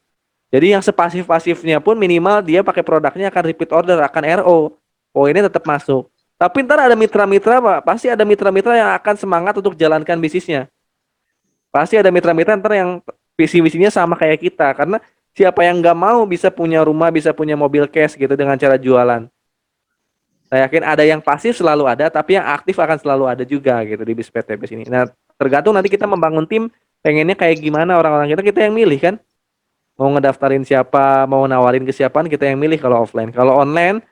Jadi yang sepasif-pasifnya pun minimal dia pakai produknya akan repeat order, akan RO. Poinnya tetap masuk. Tapi ntar ada mitra-mitra, Pak. Pasti ada mitra-mitra yang akan semangat untuk jalankan bisnisnya. Pasti ada mitra-mitra ntar yang visi-visinya sama kayak kita. Karena siapa yang nggak mau bisa punya rumah, bisa punya mobil cash gitu dengan cara jualan. Saya yakin ada yang pasif selalu ada, tapi yang aktif akan selalu ada juga gitu di BIS PTBIS ini. Nah, tergantung nanti kita membangun tim, pengennya kayak gimana orang-orang kita yang milih kan. Mau ngedaftarin siapa, mau nawarin ke siapa, kita yang milih kalau offline. Kalau online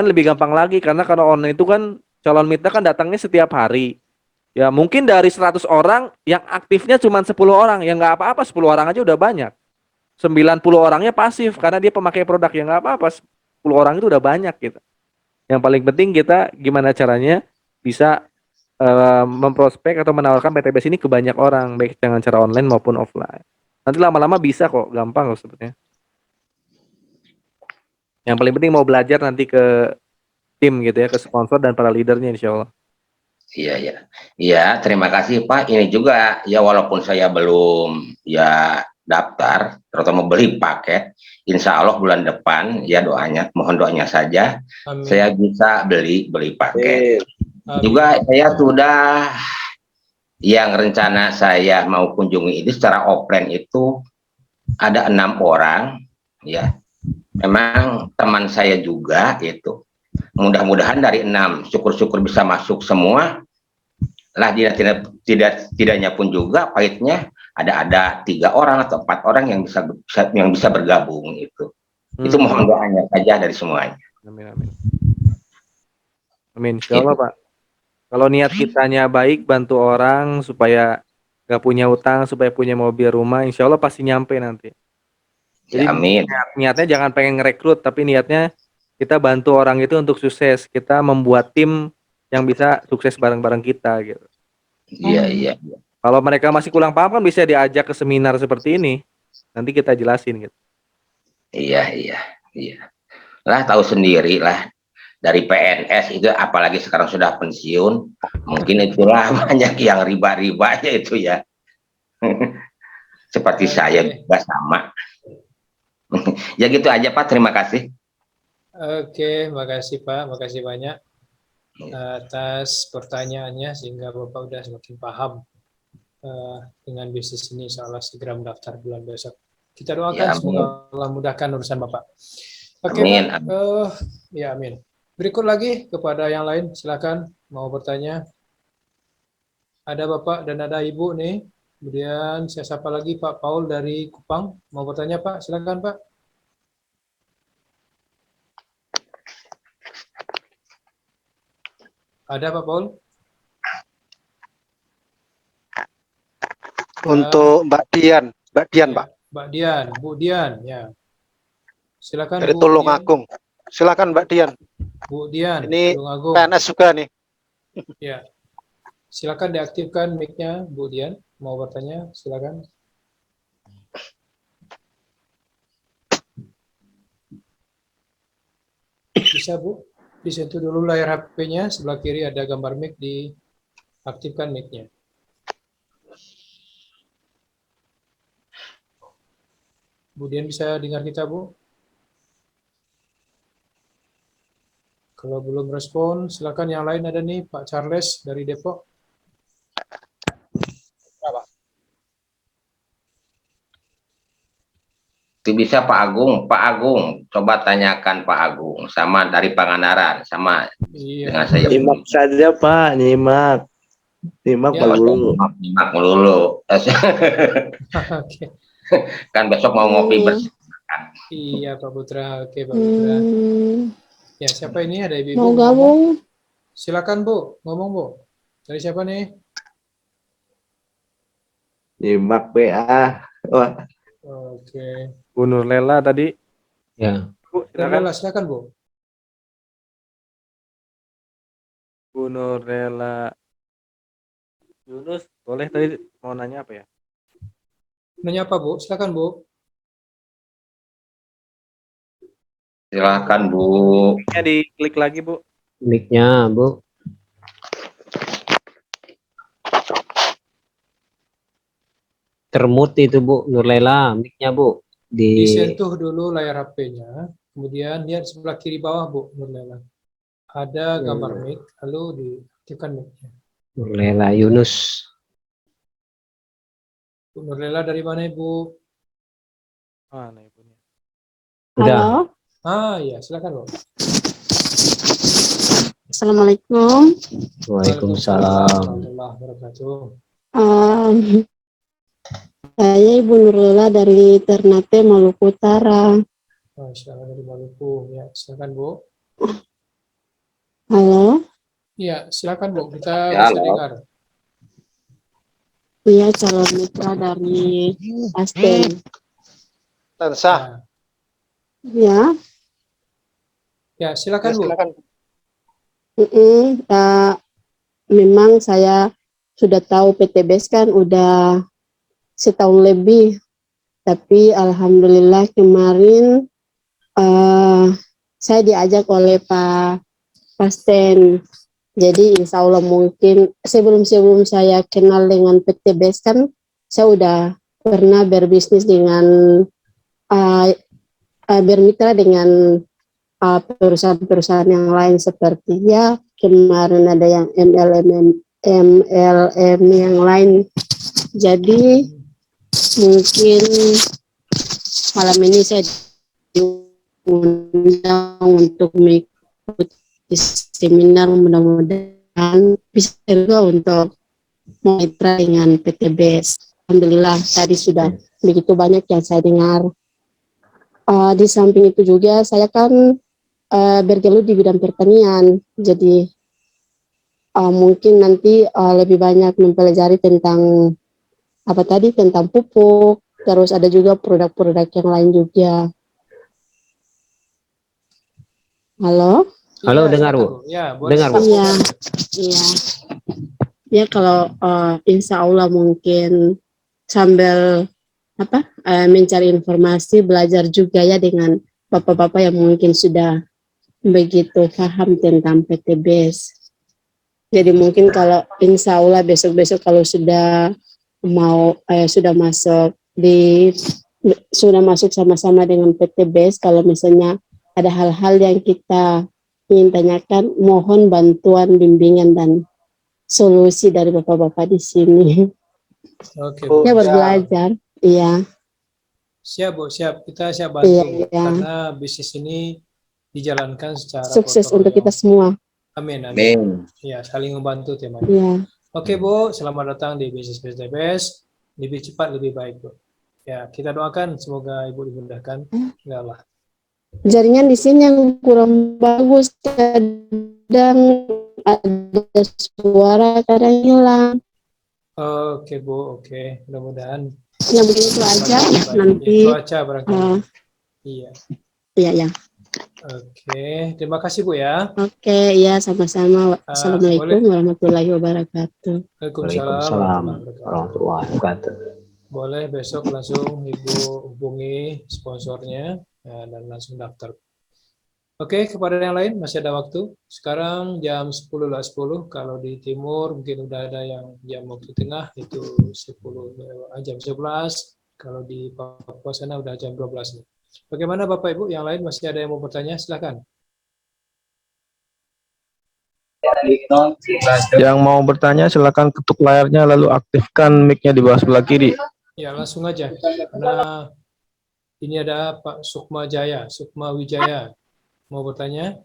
lebih gampang lagi karena kalau online itu kan calon mitra kan datangnya setiap hari. Ya mungkin dari 100 orang yang aktifnya cuma 10 orang, yang nggak apa-apa 10 orang aja udah banyak. 90 orangnya pasif karena dia pemakai produk, yang nggak apa-apa 10 orang itu udah banyak gitu. Yang paling penting kita gimana caranya bisa memprospek atau menawarkan PTBS ini ke banyak orang, baik dengan cara online maupun offline. Nanti lama-lama bisa kok, gampang kok sebetulnya. Yang paling penting mau belajar nanti ke tim gitu ya, ke sponsor dan para leadernya insya Allah. Iya, ya. Iya, terima kasih Pak. Ini juga ya walaupun saya belum ya daftar, terutama beli paket, insya Allah bulan depan ya doanya, mohon doanya saja, Amin. saya bisa beli paket. Amin. Juga saya sudah yang rencana saya mau kunjungi ini secara offline itu ada 6 orang, ya. Memang teman saya juga itu. Mudah-mudahan dari 6, syukur-syukur bisa masuk semua. Lah tidaknya pun juga pahitnya ada 3 orang atau 4 orang yang bisa bergabung itu. Itu mohon doanya saja dari semuanya. Amin, amin. Amin, insya Allah Pak. Kalau niat kitanya baik, bantu orang supaya nggak punya utang, supaya punya mobil rumah, insya Allah pasti nyampe nanti. Jadi Ya, amin. niatnya jangan pengen ngerekrut, tapi niatnya kita bantu orang itu untuk sukses. Kita membuat tim yang bisa sukses bareng-bareng kita gitu. Iya, iya. Kalau mereka masih kurang paham kan bisa diajak ke seminar seperti ini. Nanti kita jelasin gitu. Iya, iya, iya. Lah tahu sendiri lah dari PNS itu, apalagi sekarang sudah pensiun, mungkin itulah banyak yang riba-ribanya itu ya. Seperti saya juga sama. Ya gitu aja Pak, terima kasih. Oke, makasih Pak, makasih banyak atas pertanyaannya sehingga Bapak udah semakin paham dengan bisnis ini, insyaallah segera mendaftar bulan besok. Kita doakan Ya, semoga Allah mudahkan urusan Bapak. Oke Amin. Pak, ya amin. Berikut lagi kepada yang lain, silakan mau bertanya. Ada Bapak dan ada Ibu nih. Kemudian saya sapa lagi Pak Paul dari Kupang, mau bertanya Pak, silakan Pak. Ada Pak Paul? Untuk Mbak Dian Pak. Mbak Dian, Bu Dian, ya. Silakan Dari Bu Tulungagung. Silakan Mbak Dian. Bu Dian, Ini Tulungagung. PNS juga nih. Ya. Silakan diaktifkan mic-nya Bu Dian, mau bertanya, silakan. Bisa Bu, disentuh dulu layar HP-nya, sebelah kiri ada gambar mic, diaktifkan mic-nya. Bu Dian bisa dengar kita Bu? Kalau belum respon, silakan yang lain ada nih, Pak Charles dari Depok. Itu bisa Pak Agung, coba tanyakan Pak Agung, sama dari Pangandaran, sama dengan saya. Nyimak saja Pak, nyimak Ya. Pak Guru. Nyimak dulu. Oke. Kan besok mau ngopi bersama. Iya Pak Putra, oke Pak Putra. Ya siapa ini, ada ibu Mau gabung? Silakan Bu, ngomong Bu. Dari siapa nih? Nyimak PA. Wah. Oke. Bu Nurlela tadi. Ya. Bu, silakan. Silakan Bu. Bu Nurlela. Yunus, boleh tadi mau nanya apa ya? Nanya apa Bu? Silakan Bu. Silakan Bu. Mic-nya diklik lagi Bu. Mic-nya, Bu. Termut itu Bu, Nurlela, mic-nya Bu. Disentuh dulu layar HP-nya, kemudian lihat sebelah kiri bawah Bu Nurlela. Ada gambar mic, lalu diaktifkan mic-nya. Nurlela Yunus. Bu Nurlela dari mana Ibu? Mana ibunya? Udah. Halo? Ah ya, silakan Bu. Assalamualaikum. Waalaikumsalam. warahmatullahi wabarakatuh. Saya Ibu Nurlela dari Ternate, Maluku Utara. Masya Allah, dari Maluku. Ya, silakan Bu. Halo. Iya, silakan Bu. Kita Ya, bisa halo. dengar. Iya, calon mitra dari Asten. Lensa. Ya. Ya, silakan Bu. Silakan. Memang saya sudah tahu PTBS kan udah setahun lebih, tapi alhamdulillah kemarin saya diajak oleh Pak Pasten. Jadi insya Allah mungkin sebelum saya kenal dengan PTBS kan saya udah pernah berbisnis dengan bermitra dengan perusahaan-perusahaan yang lain seperti ya kemarin ada yang MLM yang lain. Jadi mungkin malam ini saya diundang untuk mengikuti seminar, mudah-mudahan bisa juga untuk mitra dengan PTBS. Alhamdulillah tadi sudah begitu banyak yang saya dengar. Di samping itu juga saya kan bergelut di bidang pertanian, jadi mungkin nanti lebih banyak mempelajari tentang tentang pupuk, terus ada juga produk-produk yang lain juga. Halo? Halo, Iya, dengar, silakan, Bu. Ya, boleh Dengar, Bu. Iya, iya. Ya kalau insya Allah mungkin sambil mencari informasi, belajar juga ya dengan bapak-bapak yang mungkin sudah begitu paham tentang PTBS. Jadi mungkin kalau insya Allah besok-besok kalau sudah sudah masuk sama-sama dengan PTBS, kalau misalnya ada hal-hal yang kita ingin tanyakan, mohon bantuan, bimbingan dan solusi dari bapak-bapak di sini. Oke, Bu. Ya belajar, iya. Siap Bu, siap. Kita siap bantu Iya. karena bisnis ini dijalankan secara Sukses gotong untuk royong. kita semua. Amin, amin. Amin. Ya, saling membantu temanya. Iya. Oke Bu, selamat datang di bisnis PTBS. Lebih cepat, lebih baik Bu. Ya, kita doakan semoga Ibu dimudahkan. Ya Allah. Jaringan di sini yang kurang bagus, kadang ada suara, kadang hilang. Oke Bu, oke. Mudah-mudahan Ya begitu aja. baik. Nanti Ya, cuaca barangkali. Iya. iya. Oke, terima kasih Bu ya. Oke, iya sama-sama. Assalamualaikum boleh. warahmatullahi wabarakatuh. Waalaikumsalam Warahmatullahi wabarakatuh. Boleh besok langsung Ibu hubungi sponsornya ya, dan langsung daftar. Oke, kepada yang lain masih ada waktu. Sekarang jam 10.10. Kalau di timur mungkin udah ada yang jam waktu tengah itu 10 jam 11. Kalau di Papua sana udah jam 12. Bagaimana Bapak Ibu yang lain masih ada yang mau bertanya? Silakan. Yang mau bertanya silakan ketuk layarnya lalu aktifkan mic-nya di bawah sebelah kiri. Ya, langsung aja. Karena ini ada Pak Sukma Wijaya. Mau bertanya?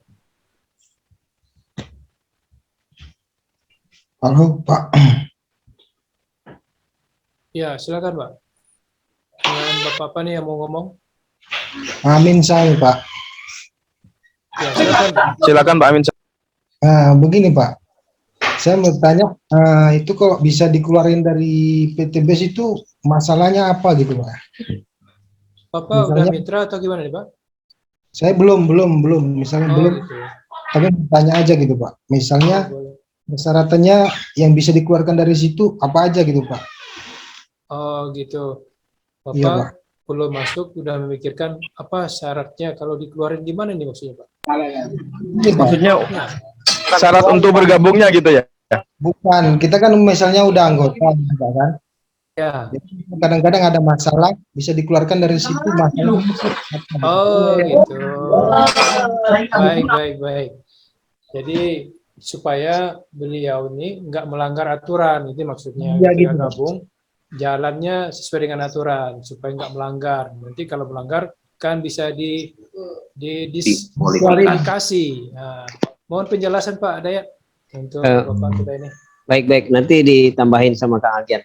Halo Pak. Ya, silakan Pak. Dengan Bapak apa nih yang mau ngomong? Amin saya Pak. Ya, silakan. Silakan Pak Amin. Begini Pak, saya mau tanya, itu kalau bisa dikeluarin dari PTBS itu masalahnya apa gitu Pak? Bapak udah Misalnya- mitra atau gimana nih Pak? Saya belum, misalnya belum, Gitu. tapi tanya aja gitu Pak. Misalnya Boleh. persyaratannya yang bisa dikeluarkan dari situ apa aja gitu Pak? Oh, gitu. Bapak Iya, Pak. belum masuk, udah memikirkan apa syaratnya kalau dikeluarin gimana nih maksudnya Pak? Ini Pak, Maksudnya Nah, syarat untuk bergabungnya gitu ya? bukan, kita kan misalnya udah anggota juga kan. ya. Jadi kadang-kadang ada masalah bisa dikeluarkan dari situ masalah. Oh, gitu. Baik. Jadi supaya beliau ini nggak melanggar aturan, itu maksudnya. Iya, Ketika gitu. gabung, jalannya sesuai dengan aturan supaya nggak melanggar. Nanti kalau melanggar kan bisa Dikualifikasi. diskualifikasi. Nah, Mohon penjelasan Pak Dayat untuk Bapak kita ini. Baik, nanti ditambahin sama Kang Alkian.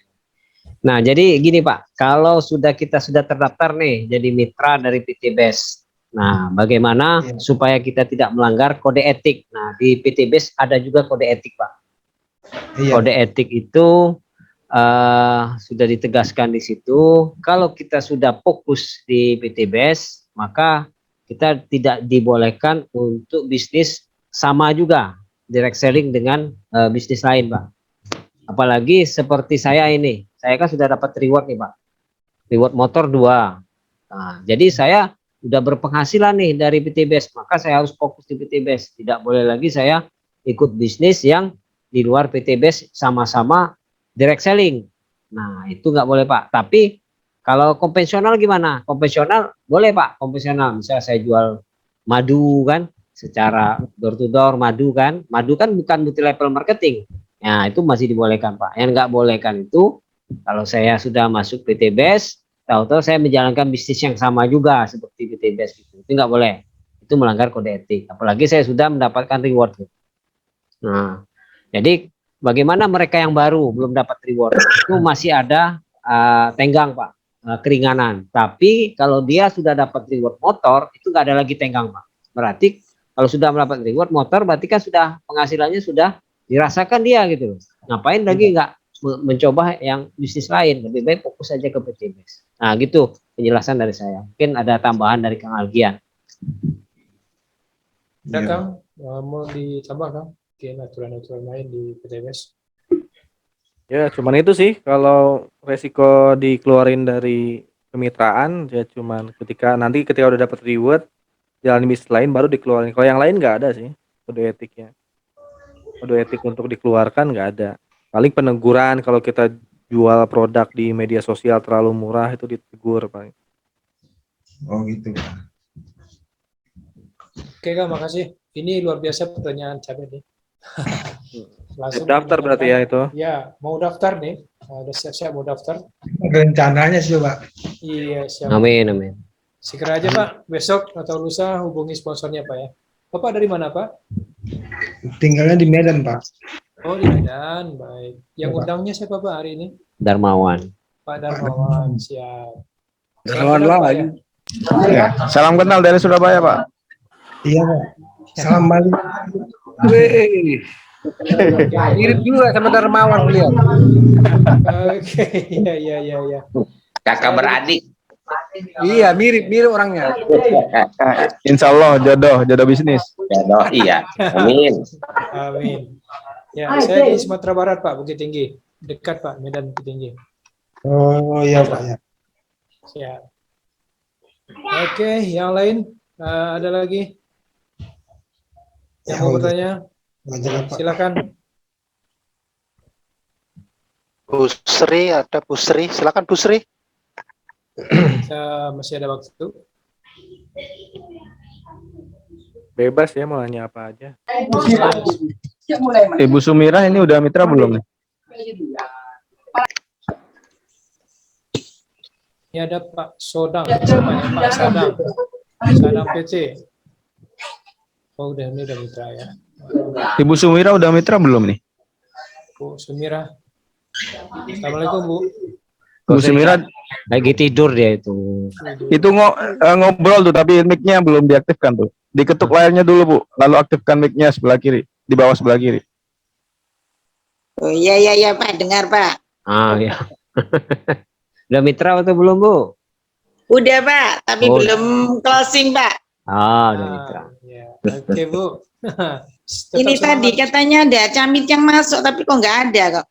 Nah, jadi gini Pak, kalau kita sudah terdaftar nih jadi mitra dari PT BES. Nah, bagaimana supaya kita tidak melanggar kode etik? Nah, di PT BES ada juga kode etik Pak. Kode etik itu sudah ditegaskan di situ. Kalau kita sudah fokus di PT BES, maka kita tidak dibolehkan untuk bisnis sama juga direct selling dengan bisnis lain Pak. Apalagi seperti saya ini, saya kan sudah dapat reward nih Pak, reward motor 2. Nah, jadi saya udah berpenghasilan nih dari PT BES, maka saya harus fokus di PT BES. Tidak boleh lagi saya ikut bisnis yang di luar PT BES sama-sama direct selling. Nah, itu nggak boleh Pak. Tapi kalau konvensional gimana? Konvensional boleh Pak, konvensional. Misalnya saya jual madu kan, secara door to door madu kan bukan multi level marketing. Nah, itu masih dibolehkan Pak. Yang nggak bolehkan itu kalau saya sudah masuk PT BES, tahu-tahu saya menjalankan bisnis yang sama juga seperti PT BES itu nggak boleh. Itu melanggar kode etik. Apalagi saya sudah mendapatkan reward. Nah, jadi bagaimana mereka yang baru belum dapat reward itu masih ada tenggang Pak, keringanan. Tapi kalau dia sudah dapat reward motor itu nggak ada lagi tenggang Pak. Berarti kalau sudah mendapat reward motor berarti kan sudah penghasilannya sudah dirasakan dia gitu. Ngapain lagi nggak mencoba yang bisnis lain? Lebih baik fokus saja ke PT BES. Nah gitu penjelasan dari saya. Mungkin ada tambahan dari Kang Algian. Ada Kang, mau ditambah Kang? Mungkin aturan-aturan lain di PT BES. Ya, cuman itu sih kalau resiko dikeluarin dari kemitraan ya cuman ketika udah dapat reward jalan bisnis lain baru dikeluarin. Kalau yang lain nggak ada sih kode etiknya. Kode etik untuk dikeluarkan nggak ada. Paling peneguran kalau kita jual produk di media sosial terlalu murah itu ditegur paling. Oh gitu. Oke Kang, makasih. Ini luar biasa pertanyaan Cabe nih. Langsung Daftar berarti ya itu. Ya, mau daftar nih. Udah siap-siap mau daftar. Rencananya sih Pak. Iya, siap. Amin. Segera aja Pak, besok atau lusa hubungi sponsornya Pak ya. Bapak dari mana Pak? Tinggalnya di Medan Pak. Oh di Medan, baik. Yang undangnya siapa Pak hari ini? Darmawan. Pak Darmawan, siap. Darmawan Salam kenal, Pak, lagi. ya. Ya, salam kenal dari Surabaya Pak. Iya Pak. Salam balik. Mirip juga sama Darmawan beliau. Oke, iya. Kakak beradik. Iya, mirip orangnya. Insya Allah jodoh bisnis. Jodoh, iya. Amin. Amin. Ya, saya di Sumatera Barat Pak, Bukit Tinggi. Dekat Pak, Medan Bukit Tinggi. Oh iya Pak ya. Siap. Oke, yang lain ada lagi yang mau bertanya? Silakan. Busri, ada Busri. Silakan Busri. Masih ada waktu. Bebas ya mau nanya apa aja. Ibu Sumirah ini udah mitra belum nih? Ini ada Pak Sodang, Pak Sadang PC. Oh udah, ini udah mitra ya. Ibu Sumirah udah mitra belum nih? Bu Sumirah. Assalamualaikum Bu. Bu Sumirah Lagi tidur dia itu. itu ngobrol tuh tapi mic-nya belum diaktifkan tuh. Diketuk layarnya dulu Bu, lalu aktifkan mic-nya sebelah kiri, di bawah sebelah kiri. Oh iya Pak, dengar Pak. Ah ya. Udah mitra atau belum Bu? Udah Pak, tapi belum closing Pak. Udah mitra. Ya. Oke Bu. Ini tadi katanya ada camit yang masuk tapi kok nggak ada kok.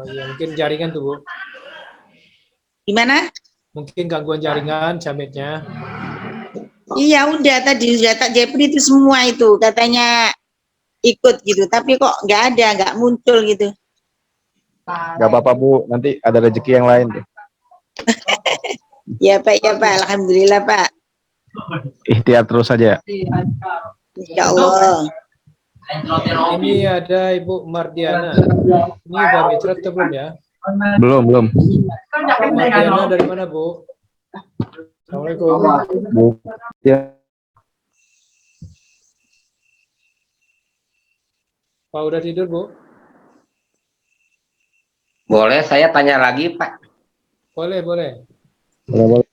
Ya mungkin jaringan tuh Bu. Gimana? Mungkin gangguan jaringan jamitnya. Iya udah tadi sudah tak japri itu semua itu katanya ikut gitu tapi kok nggak ada, nggak muncul gitu. Gak apa-apa Bu, nanti ada rezeki yang lain tuh. Ya Pak, alhamdulillah Pak. Ikhtiar terus saja. Insya Allah. Ini ada Ibu Mardiana. Ini udah mitra atau belum ya? Belum. Mardiana dari mana Bu? Assalamualaikum. Bu. Ya. Pak udah tidur, Bu? Boleh saya tanya lagi, Pak? Boleh, boleh.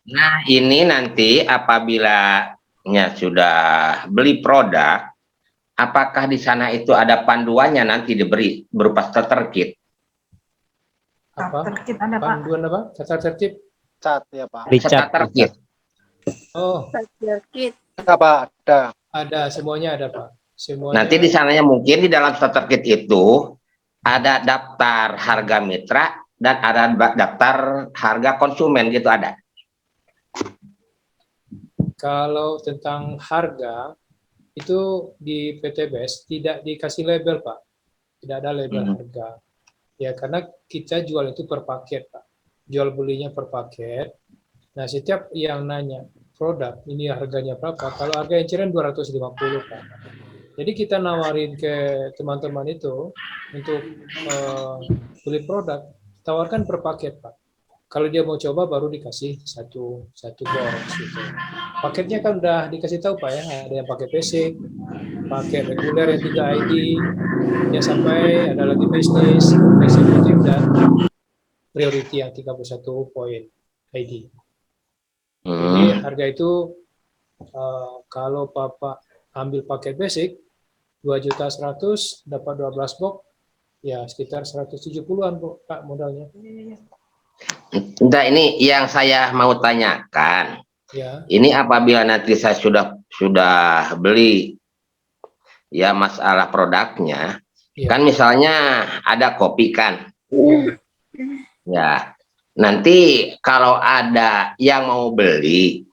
Nah, ini nanti apabila sudah beli produk, apakah di sana itu ada panduannya nanti diberi berupa starter kit? Apa? Terkit ada Pak. Panduan apa? Tata tertib? Cat ya Pak. Starter kit. Oh, Terkit. Apa ada? ada, semuanya ada, Pak. Semuanya. Nanti di sananya mungkin di dalam starter kit itu ada daftar harga mitra dan ada daftar harga konsumen gitu ada. Kalau tentang harga, itu di PT BES tidak dikasih label, Pak. Tidak ada label harga. Ya, karena kita jual itu per paket, Pak. Jual belinya per paket. Nah, setiap yang nanya, produk, ini harganya berapa? Kalau harga eceran 250, Pak. Jadi kita nawarin ke teman-teman itu untuk beli produk, tawarkan per paket, Pak. Kalau dia mau coba baru dikasih satu box gitu. Paketnya kan udah dikasih tahu, Pak, ya. Ada yang pakai basic, pakai reguler yang 3 ID, ya sampai ada lagi bisnis, eksekutif dan priority yang 31 poin ID. Jadi harga itu kalau Bapak ambil paket basic 2.100.000 dapat 12 box, ya sekitar 170-an, Pak, modalnya. Nah, ini yang saya mau tanyakan. Ya. Ini apabila nanti saya sudah beli ya masalah produknya, kan misalnya ada kopi kan. Ya. Nanti kalau ada yang mau beli,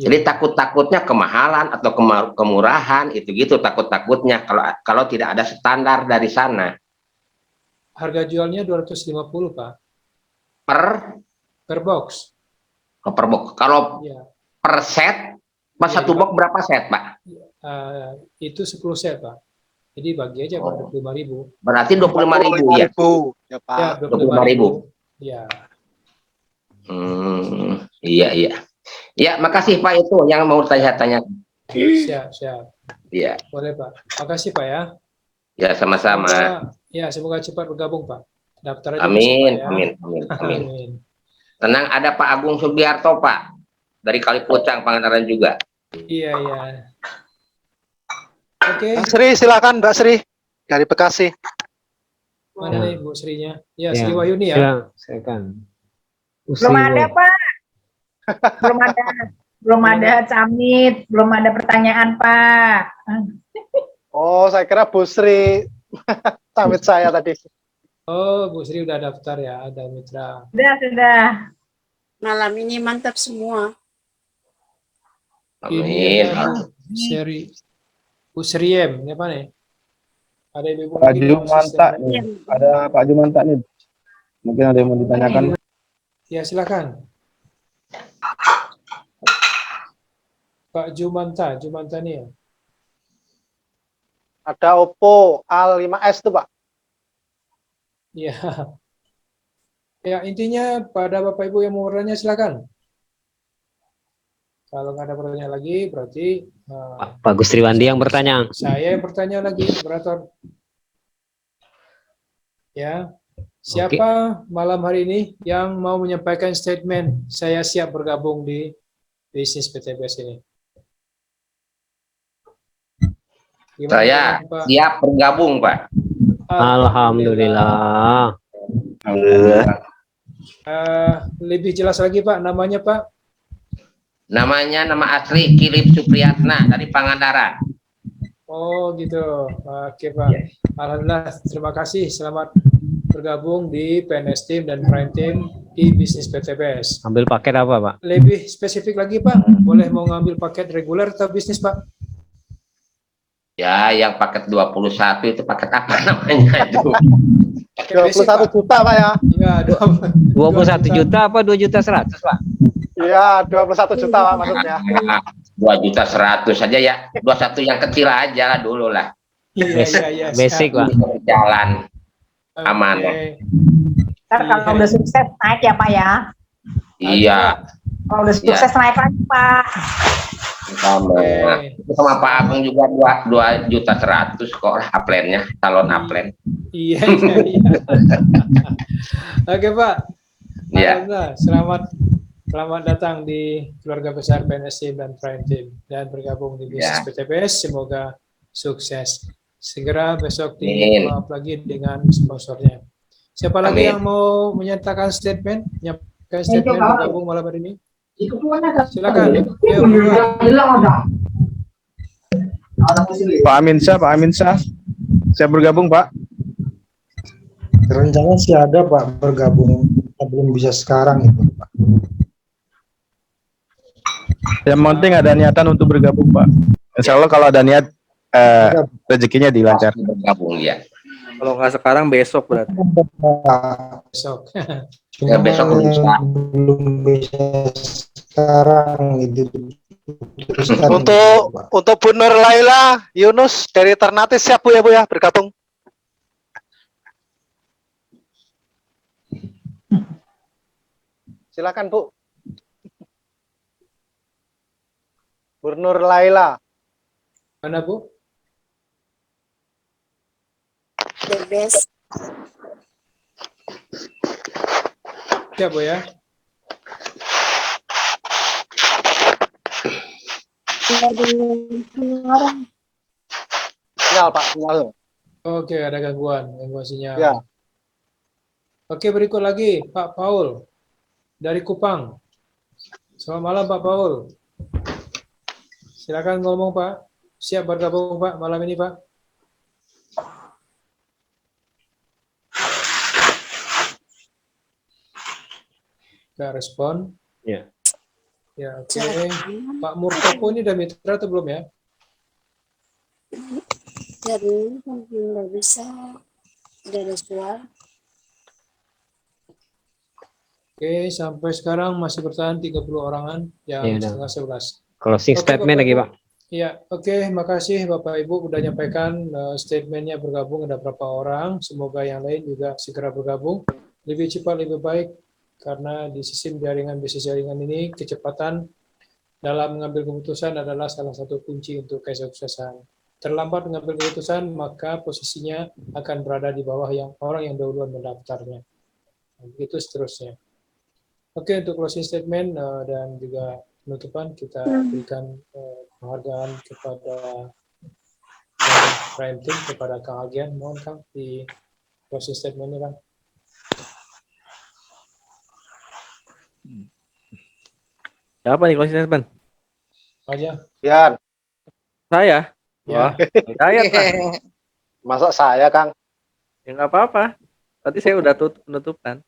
jadi takut-takutnya kemahalan atau kemurahan itu gitu takut-takutnya kalau tidak ada standar dari sana. Harga jualnya 250, Pak. Per box. Per box. Kalau per set, pas satu box berapa set, Pak? Itu 10 set, Pak. Jadi bagi aja, Pak, 25.000. Berarti 25.000 ya? Ya, Pak. Ya, 25.000. Ya. Iya. Ya, makasih Pak, itu yang mau saya tanya. Siap. Iya. Boleh, Pak. Makasih, Pak, ya. Ya, sama-sama. Semoga cepat bergabung, Pak. Daftar aja. Amin, besok, Pak, ya. amin. Tenang, ada Pak Agung Sugiarto, Pak. Dari Kalipucang, Pangandaran juga. Iya. Oke. Mbak Sri, silakan Mbak Sri dari Bekasi. Mana nih Bu Srinya? Ya, Sri Wahyuni ya. Silakan. Belum ada, Pak. Belum ada camit, belum ada pertanyaan, Pak. Oh, saya kira Bu Sri camit saya tadi. Oh, Bu Sri udah daftar ya, ada mitra. Sudah. Malam ini mantap semua. Amin. Seri Bu Sriem, ini apa nih? Ada Ibu Pak Jumanta nih. Ada Pak Jumanta nih. Mungkin ada yang mau ditanyakan. Ya, silakan. Pak Jumanta nih ya. Ada Oppo A5s tuh, Pak. Iya. Ya, intinya pada Bapak Ibu yang mau bertanya silakan. Kalau nggak ada pertanyaan lagi, berarti Pak Gustriwandi yang bertanya. saya yang bertanya lagi, operator. Ya, siapa malam hari ini yang mau menyampaikan statement saya siap bergabung di bisnis PTBS ini? Gimana, Saya Pak? siap bergabung, Pak. Alhamdulillah. Lebih jelas lagi, Pak, namanya, Pak? Nama asli Kilip Supriyatna dari Pangandaran. Oh, gitu. Oke, Pak. Alhamdulillah, terima kasih. Selamat bergabung di PNS Team dan Prime Team di bisnis PTBS. Ambil paket apa, Pak? Lebih spesifik lagi, Pak, boleh mau ngambil paket reguler atau bisnis, Pak? Ya, yang paket 21 itu paket apa namanya itu? 21 juta, Pak ya? Iya, 21 juta apa 2.100.000, Pak? Iya, 21 juta Pak maksudnya. 2.100.000 saja ya. 21 yang kecil aja lah dulu lah. Iya. Basic, Pak. Jalan aman. Ntar kalau udah sukses naik ya, Pak ya? Iya. Kalau udah sukses naik lagi, Pak. Sama. Sama Pak Agung juga 2.100.000 kok lah upline-nya, calon upline. Iya. Oke Pak. Iya. Alhamdulillah, selamat datang di keluarga besar PNS dan Prime Team dan bergabung di bisnis PTBS. Semoga sukses. Segera besok di follow up lagi dengan sponsornya. Siapa lagi yang mau menyatakan statement? Menyampaikan statement bergabung malam hari ini? Silakan. Pak Amin Syah, saya bergabung Pak. Rencana sih ada Pak bergabung, belum bisa sekarang itu Pak. Yang penting ada niatan untuk bergabung Pak. Insya Allah kalau ada niat rezekinya dilancarkan. Bergabung ya. Kalau nggak sekarang besok berarti. Besok. Ya besok bisa. Belum bisa sekarang gitu. Untuk Bu Nur Laila Yunus dari Ternate siap Bu ya bergabung. Silakan Bu. Bu Nur Laila. Mana Bu? The best. Siap Bu ya. Sinyal Pak, sinyal. Oke, ada gangguan sinyal. Ya. Oke, berikut lagi Pak Paul dari Kupang. Selamat malam Pak Paul. Silakan ngomong Pak. Siap bergabung Pak malam ini Pak. Gak respon. Ya. Ya, oke. Pak Murtoko ini udah mitra atau belum ya? Jadi nggak bisa, udah ada suara. Oke, sampai sekarang masih bertahan 30 orangan yang setengah 11. Closing statement lagi Pak. Ya, oke, makasih Bapak Ibu udah nyampaikan statementnya bergabung ada berapa orang. Semoga yang lain juga segera bergabung. Lebih cepat lebih baik karena di sistem jaringan bisnis jaringan ini kecepatan dalam mengambil keputusan adalah salah satu kunci untuk kesuksesan. Terlambat mengambil keputusan maka posisinya akan berada di bawah orang yang dahuluan mendaftarnya. Begitu seterusnya. Oke, untuk closing statement dan juga penutupan kita berikan penghargaan kepada Prime Team, kepada Kang Agian. Mohon Kang di closing statement-nya Kang. Siapa nih closing statement? Aja. Yan. Saya? Ya. Wah, saya Kang. Masa saya Kang? Ya nggak apa-apa. Tadi saya udah penutupan.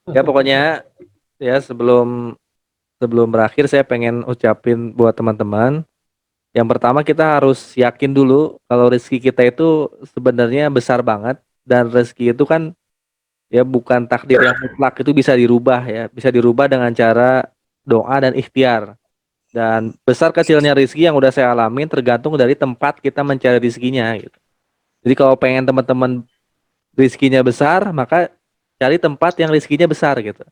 Ya pokoknya ya sebelum berakhir saya pengen ucapin buat teman-teman. Yang pertama kita harus yakin dulu kalau rezeki kita itu sebenarnya besar banget dan rezeki itu kan ya bukan takdir yang mutlak, itu bisa dirubah ya, bisa dirubah dengan cara doa dan ikhtiar. Dan besar kecilnya rezeki yang udah saya alamin tergantung dari tempat kita mencari rezekinya gitu. Jadi kalau pengen teman-teman rezekinya besar, maka cari tempat yang rezekinya besar gitu.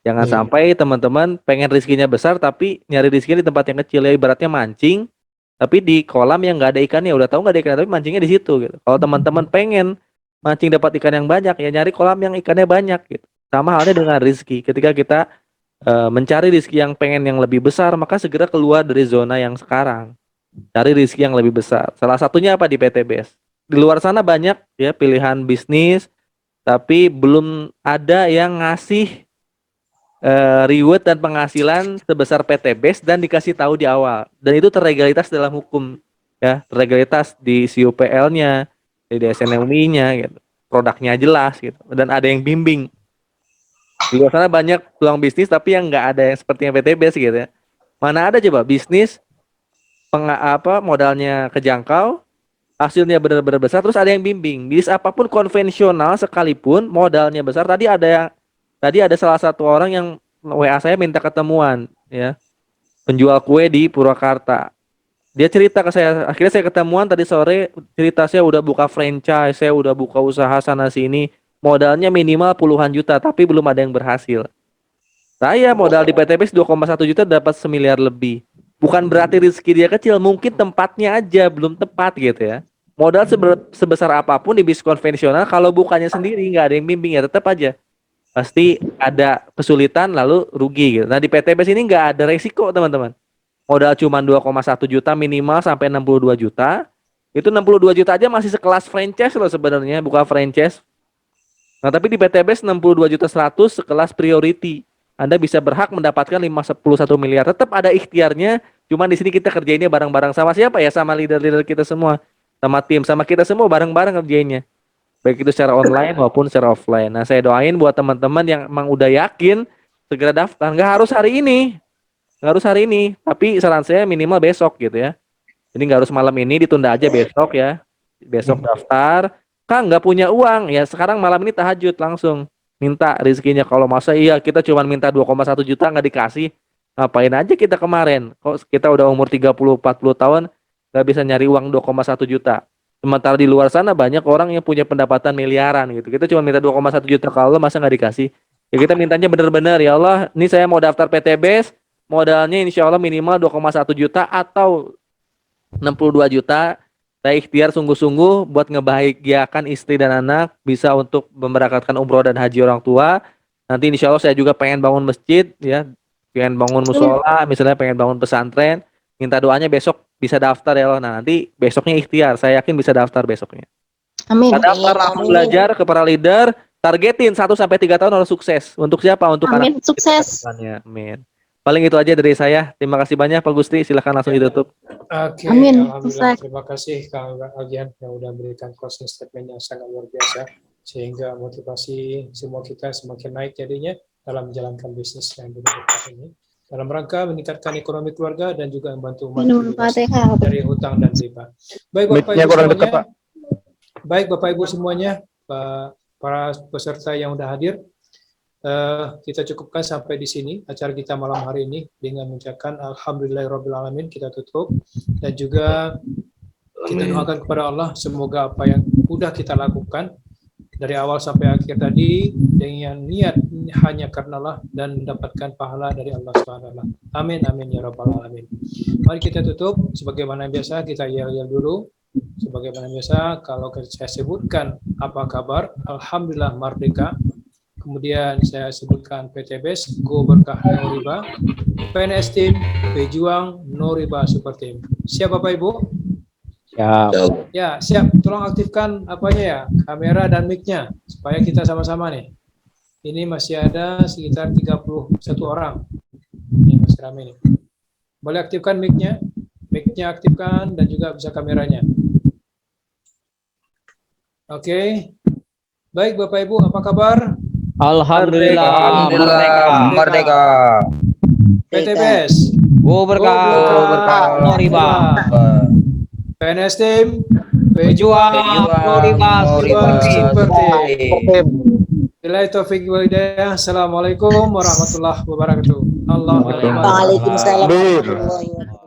Jangan sampai teman-teman pengen rezekinya besar tapi nyari rezekinya di tempat yang kecil, ya ibaratnya mancing tapi di kolam yang nggak ada ikannya. Udah tahu nggak ada ikan tapi mancingnya di situ gitu. Kalau teman-teman pengen mancing dapat ikan yang banyak, ya nyari kolam yang ikannya banyak gitu. Sama halnya dengan rezeki. Ketika kita mencari rezeki yang pengen yang lebih besar, maka segera keluar dari zona yang sekarang. Cari rezeki yang lebih besar. Salah satunya apa di PTBS? Di luar sana banyak ya pilihan bisnis, tapi belum ada yang ngasih reward dan penghasilan sebesar PTBS dan dikasih tahu di awal. Dan itu terlegalitas dalam hukum ya, terlegalitas di CUPL-nya, di SNMI-nya gitu. Produknya jelas gitu dan ada yang bimbing. Di luar sana banyak peluang bisnis tapi yang nggak ada yang seperti yang PTBS gitu ya. Mana ada coba bisnis modalnya kejangkau, hasilnya benar-benar besar, terus ada yang bimbing. Bisnis apapun konvensional sekalipun modalnya besar. Tadi ada salah satu orang yang WA saya minta ketemuan ya. Penjual kue di Purwakarta. Dia cerita ke saya, akhirnya saya ketemuan tadi sore, cerita saya udah buka franchise, saya udah buka usaha sana sini. Modalnya minimal puluhan juta tapi belum ada yang berhasil. Saya modal di PTBS 2,1 juta dapat 1 miliar lebih. bukan berarti rezeki dia kecil, mungkin tempatnya aja belum tepat gitu ya. Modal sebesar apapun di bisnis konvensional, kalau bukannya sendiri nggak ada yang bimbing ya tetap aja pasti ada kesulitan lalu rugi gitu. Nah di PTBS ini nggak ada resiko teman-teman. Modal cuma 2,1 juta minimal sampai 62 juta. Itu 62 juta aja masih sekelas franchise loh sebenarnya, bukan franchise. Nah, tapi di PTBS 62 juta 100 sekelas priority. Anda bisa berhak mendapatkan 11 miliar. Tetap ada ikhtiarnya, cuman di sini kita kerjainnya bareng-bareng sama siapa ya? Sama leader-leader kita semua, sama tim, sama kita semua bareng-bareng kerjainnya. Baik itu secara online maupun secara offline. Nah, saya doain buat teman-teman yang emang udah yakin segera daftar. Nggak harus hari ini. Nggak harus hari ini, tapi saran saya minimal besok gitu ya. Jadi nggak harus malam ini, ditunda aja besok ya. Besok daftar. Kang nggak punya uang, ya sekarang malam ini tahajud langsung. Minta rezekinya. Kalau masa iya kita cuma minta 2,1 juta nggak dikasih. Ngapain aja kita kemarin? Kok kita udah umur 30-40 tahun nggak bisa nyari uang 2,1 juta. Sementara di luar sana banyak orang yang punya pendapatan miliaran gitu. Kita cuma minta 2,1 juta, kalau masa nggak dikasih? Ya kita mintanya bener-bener, ya Allah, ini saya mau daftar PTBS, modalnya insya Allah minimal 2,1 juta atau 62 juta. Saya ikhtiar sungguh-sungguh buat ngebahagiakan istri dan anak, bisa untuk memberangkatkan umroh dan haji orang tua. Nanti insya Allah saya juga pengen bangun masjid, ya, pengen bangun musola, misalnya pengen bangun pesantren. Minta doanya besok bisa daftar ya Allah. Nah, nanti besoknya ikhtiar, saya yakin bisa daftar besoknya. Amin. Kita daftar langsung belajar ke para leader, targetin 1-3 tahun harus sukses. Untuk siapa? Untuk Amin, anak sukses. kita. Amin. Paling itu aja dari saya. Terima kasih banyak Pak Gusti. Silakan langsung ditutup. Oke, Amin. alhamdulillah. Terima kasih Kang Aldian yang sudah memberikan closing statement yang sangat luar biasa, sehingga motivasi semua kita semakin naik jadinya dalam menjalankan bisnis yang berkah ini, dalam rangka meningkatkan ekonomi keluarga dan juga membantu umat dari hutang dan riba. Baik Bapak Ibu semuanya, baik Bapak Ibu semuanya, para peserta yang sudah hadir. Kita cukupkan sampai di sini acara kita malam hari ini dengan mengucapkan alhamdulillahirrabbilalamin, kita tutup, dan juga kita doakan kepada Allah semoga apa yang sudah kita lakukan dari awal sampai akhir tadi dengan niat hanya karena Allah dan mendapatkan pahala dari Allah SWT. Amin amin ya rabbal alamin. Mari kita tutup sebagaimana biasa, kita yel-yel dulu. Sebagaimana biasa, kalau saya sebutkan apa kabar, alhamdulillah merdeka. Kemudian saya sebutkan PTBS, Go Berkah No Riba, PNS Team, Pejuang No Riba Super Team. Siap Bapak Ibu? Siap. Ya, siap. Tolong aktifkan apanya ya, kamera dan mic-nya, supaya kita sama-sama nih. Ini masih ada sekitar 31 orang. Ini masih ramai nih. Boleh aktifkan mic-nya? Mic-nya aktifkan dan juga bisa kameranya. Oke. Baik Bapak Ibu, apa kabar? Alhamdulillah, merdeka. PTBS, Go Berkah, No Riba. PNS Team, Pejuang, No Riba, Super Team. Billahi taufiq wal hidayah. Assalamualaikum warahmatullahi wabarakatuh. Allahumma Waalaikumsalam warahmatullahi wabarakatuh.